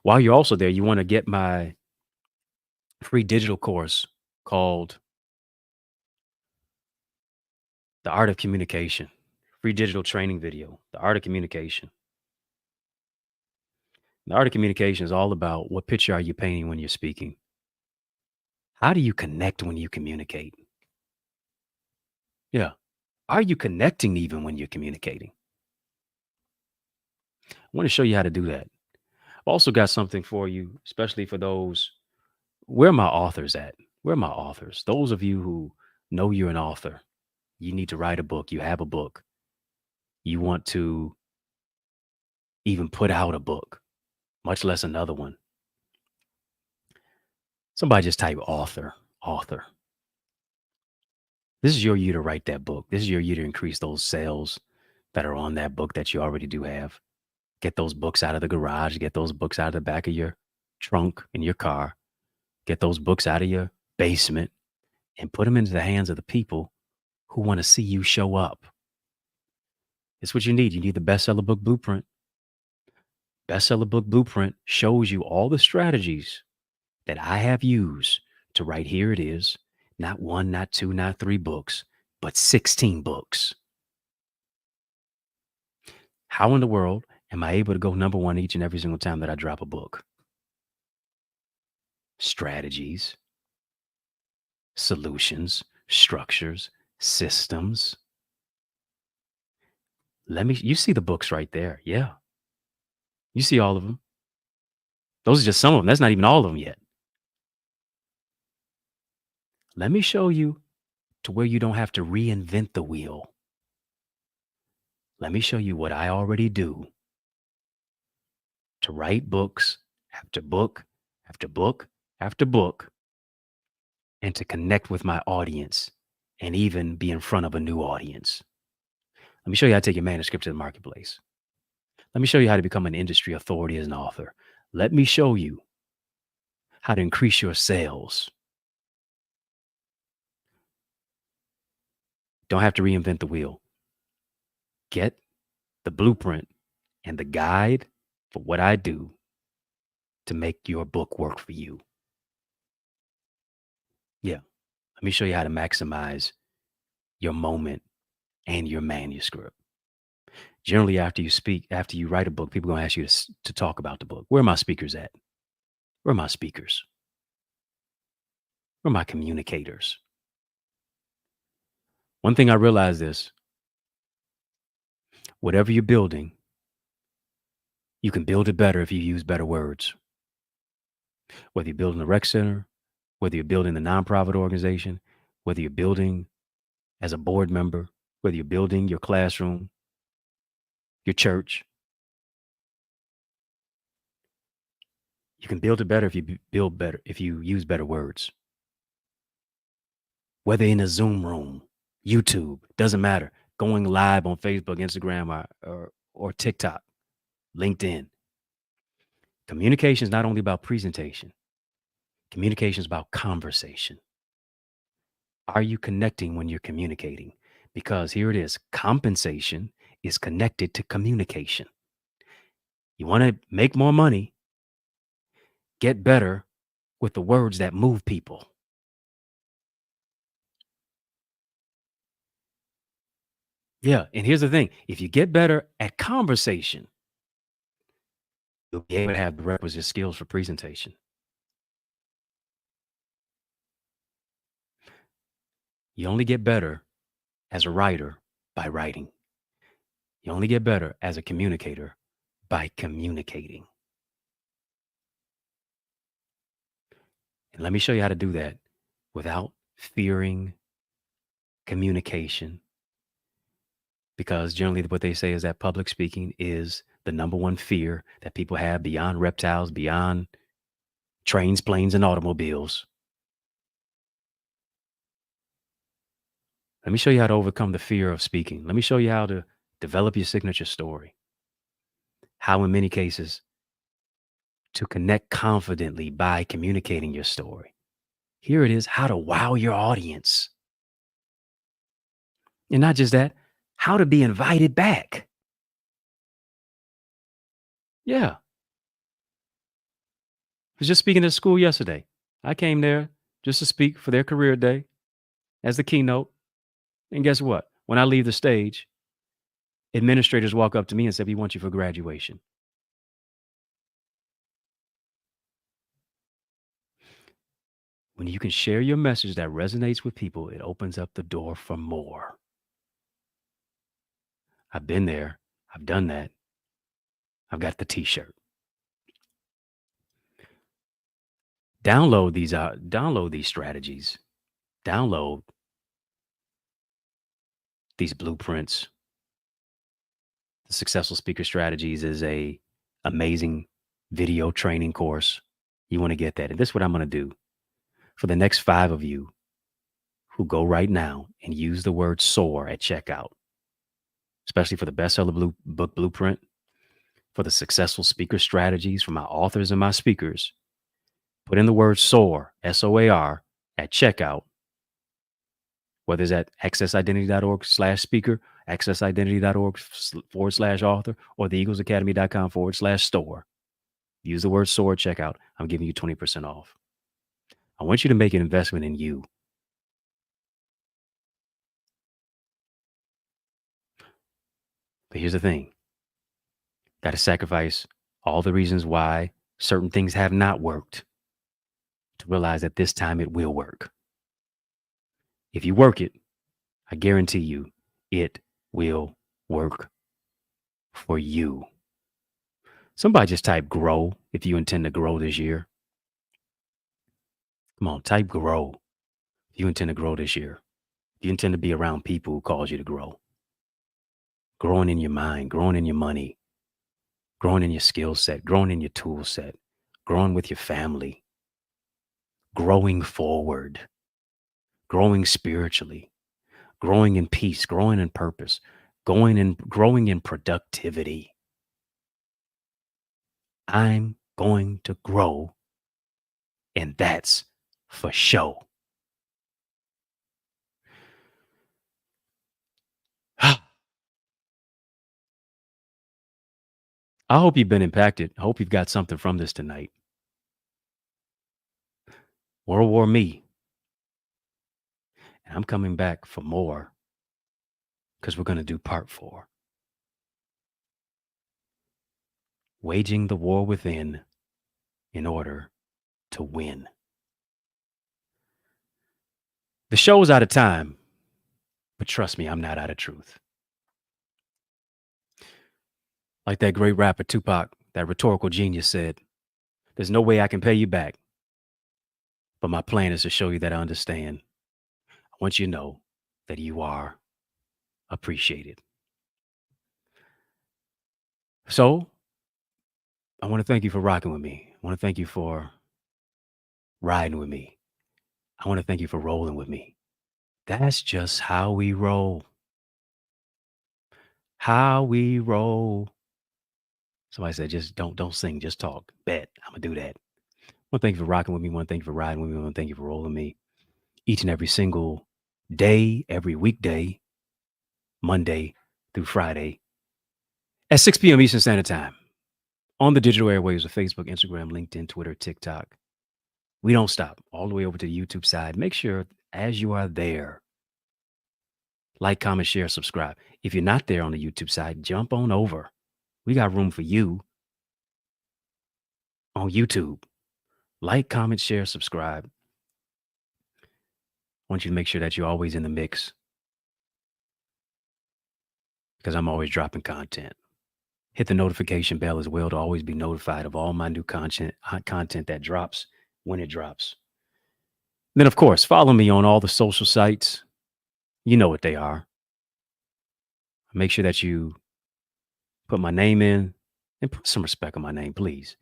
While you're also there, you want to get my free digital course called The Art of Communication. Free digital training video, The Art of Communication. The art of communication is all about what picture are you painting when you're speaking? How do you connect when you communicate? Yeah. Are you connecting even when you're communicating? I want to show you how to do that. I've also got something for you, especially for those. Where are my authors at? Where are my authors? Those of you who know you're an author, you need to write a book. You have a book. You want to even put out a book, much less another one. Somebody just type author, author. This is your year to write that book. This is your year to increase those sales that are on that book that you already do have. Get those books out of the garage. Get those books out of the back of your trunk in your car. Get those books out of your basement and put them into the hands of the people who want to see you show up. It's what you need. You need the bestseller book blueprint. Bestseller book blueprint shows you all the strategies that I have used to write. Here it is. Not one, not two, not three books, but 16 books. How in the world am I able to go number one each and every single time that I drop a book? Strategies, solutions, structures, systems. You see the books right there. Yeah. You see all of them. Those are just some of them. That's not even all of them yet. Let me show you to where you don't have to reinvent the wheel. Let me show you what I already do to write books after book after book after book and to connect with my audience and even be in front of a new audience. Let me show you how to take your manuscript to the marketplace. Let me show you how to become an industry authority as an author. Let me show you how to increase your sales. Don't have to reinvent the wheel. Get the blueprint and the guide for what I do to make your book work for you. Yeah. Let me show you how to maximize your moment and your manuscript. Generally, after you write a book, people are going to ask you to talk about the book. Where are my speakers at? Where are my speakers? Where are my communicators? One thing I realized is whatever you're building, you can build it better if you use better words. Whether you're building a rec center, whether you're building a nonprofit organization, whether you're building as a board member, whether you're building your classroom, your church, you can build it better if you build better, if you use better words. Whether in a Zoom room, YouTube, doesn't matter. Going live on Facebook, Instagram, or TikTok, LinkedIn. Communication is not only about presentation. Communication is about conversation. Are you connecting when you're communicating? Because here it is, compensation is connected to communication. You want to make more money, get better with the words that move people. Yeah. And here's the thing, if you get better at conversation, you'll be able to have the requisite skills for presentation. You only get better as a writer by writing. You only get better as a communicator by communicating. And let me show you how to do that without fearing communication. Because generally, what they say is that public speaking is the number one fear that people have beyond reptiles, beyond trains, planes, and automobiles. Let me show you how to overcome the fear of speaking. Let me show you how to develop your signature story. How, in many cases, to connect confidently by communicating your story. Here it is, how to wow your audience. And not just that, how to be invited back. Yeah. Was just speaking at school yesterday. I came there just to speak for their career day as the keynote. And guess what? When I leave the stage, administrators walk up to me and say, "We want you for graduation." When you can share your message that resonates with people, it opens up the door for more. I've been there. I've done that. I've got the t-shirt. Download these strategies. Download these blueprints. The Successful Speaker Strategies is a amazing video training course. You want to get that. And this is what I'm going to do. For the next 5 of you who go right now and use the word SOAR at checkout, especially for the bestseller book blueprint, for the Successful Speaker Strategies for my authors and my speakers, put in the word SOAR, SOAR, at checkout, whether it's at accessidentity.org/speaker, accessidentity.org/author, or theeaglesacademy.com/store. Use the word SOAR at checkout. I'm giving you 20% off. I want you to make an investment in you. But here's the thing. Got to sacrifice all the reasons why certain things have not worked to realize that this time it will work. If you work it, I guarantee you it will work for you. Somebody just type grow if you intend to grow this year. Come on, type grow if you intend to grow this year. If you intend to be around people who cause you to grow. Growing in your mind, growing in your money, growing in your skill set, growing in your tool set, growing with your family, growing forward, growing spiritually, growing in peace, growing in purpose, growing in productivity. I'm going to grow, and that's for show. I hope you've been impacted. I hope you've got something from this tonight. World War Me. And I'm coming back for more because we're going to do part 4. Waging the war within in order to win. The show's out of time, but trust me, I'm not out of truth. Like that great rapper Tupac, that rhetorical genius said, "There's no way I can pay you back, but my plan is to show you that I understand. I want you to know that you are appreciated." So I want to thank you for rocking with me. I want to thank you for riding with me. I want to thank you for rolling with me. That's just how we roll. How we roll. Somebody said, just don't sing, just talk. Bet. I'm gonna do that. I want to thank you for rocking with me. I want to thank you for riding with me. I want to thank you for rolling with me each and every single day, every weekday, Monday through Friday at 6 p.m. Eastern Standard Time on the digital airwaves of Facebook, Instagram, LinkedIn, Twitter, TikTok. We don't stop all the way over to the YouTube side. Make sure as you are there, like, comment, share, subscribe. If you're not there on the YouTube side, jump on over. We got room for you on YouTube. Like, comment, share, subscribe. I want you to make sure that you're always in the mix because I'm always dropping content. Hit the notification bell as well to always be notified of all my new content that drops when it drops. Then, of course, follow me on all the social sites. You know what they are. Make sure that you put my name in and put some respect on my name, please.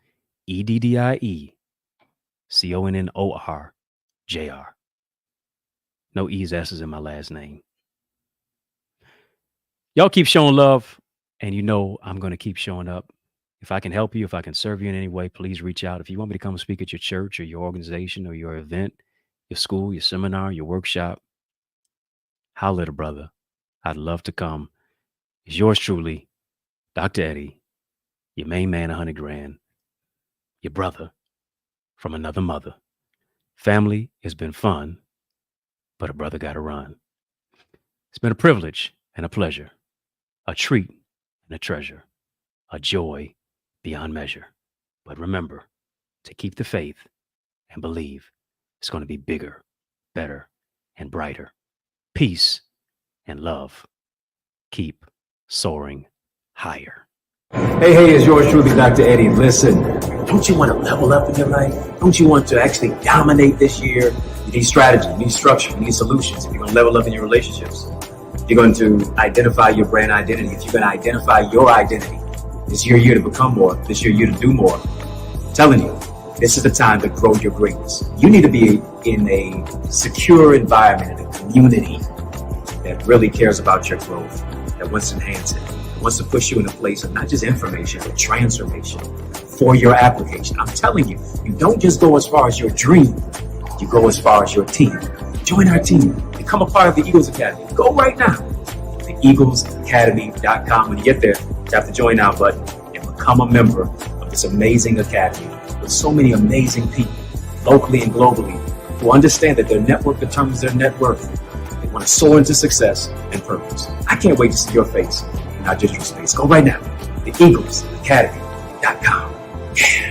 EddieConnorJr. No E's, S's in my last name. Y'all keep showing love, and you know I'm going to keep showing up. If I can help you, if I can serve you in any way, please reach out. If you want me to come speak at your church or your organization or your event, your school, your seminar, your workshop, holler at a brother. I'd love to come. It's yours truly, Dr. Eddie, your main man, 100 grand, your brother from another mother. Family has been fun, but a brother got to run. It's been a privilege and a pleasure, a treat and a treasure, a joy beyond measure. But remember to keep the faith and believe it's going to be bigger, better, and brighter. Peace and love. Keep soaring higher. Hey, it's yours truly, Dr. Eddie. Listen, don't you want to level up in your life? Don't you want to actually dominate this year? You need strategy, you need structure, you need solutions. If you're going to level up in your relationships, you're going to identify your brand identity. If you're going to identify your identity, this is your year to become more. This is your year to do more. I'm telling you, this is the time to grow your greatness. You need to be in a secure environment, in a community that really cares about your growth, that wants to enhance it, wants to push you in a place of not just information, but transformation for your application. I'm telling you, you don't just go as far as your dream, you go as far as your team. Join our team. Become a part of the Eagles Academy. Go right now to eaglesacademy.com. When you get there, you have to join now button and become a member of this amazing academy with so many amazing people, locally and globally, who understand that their network determines their net worth. They want to soar into success and purpose. I can't wait to see your face, not just your space. Go right now to eaglesacademy.com. Yeah.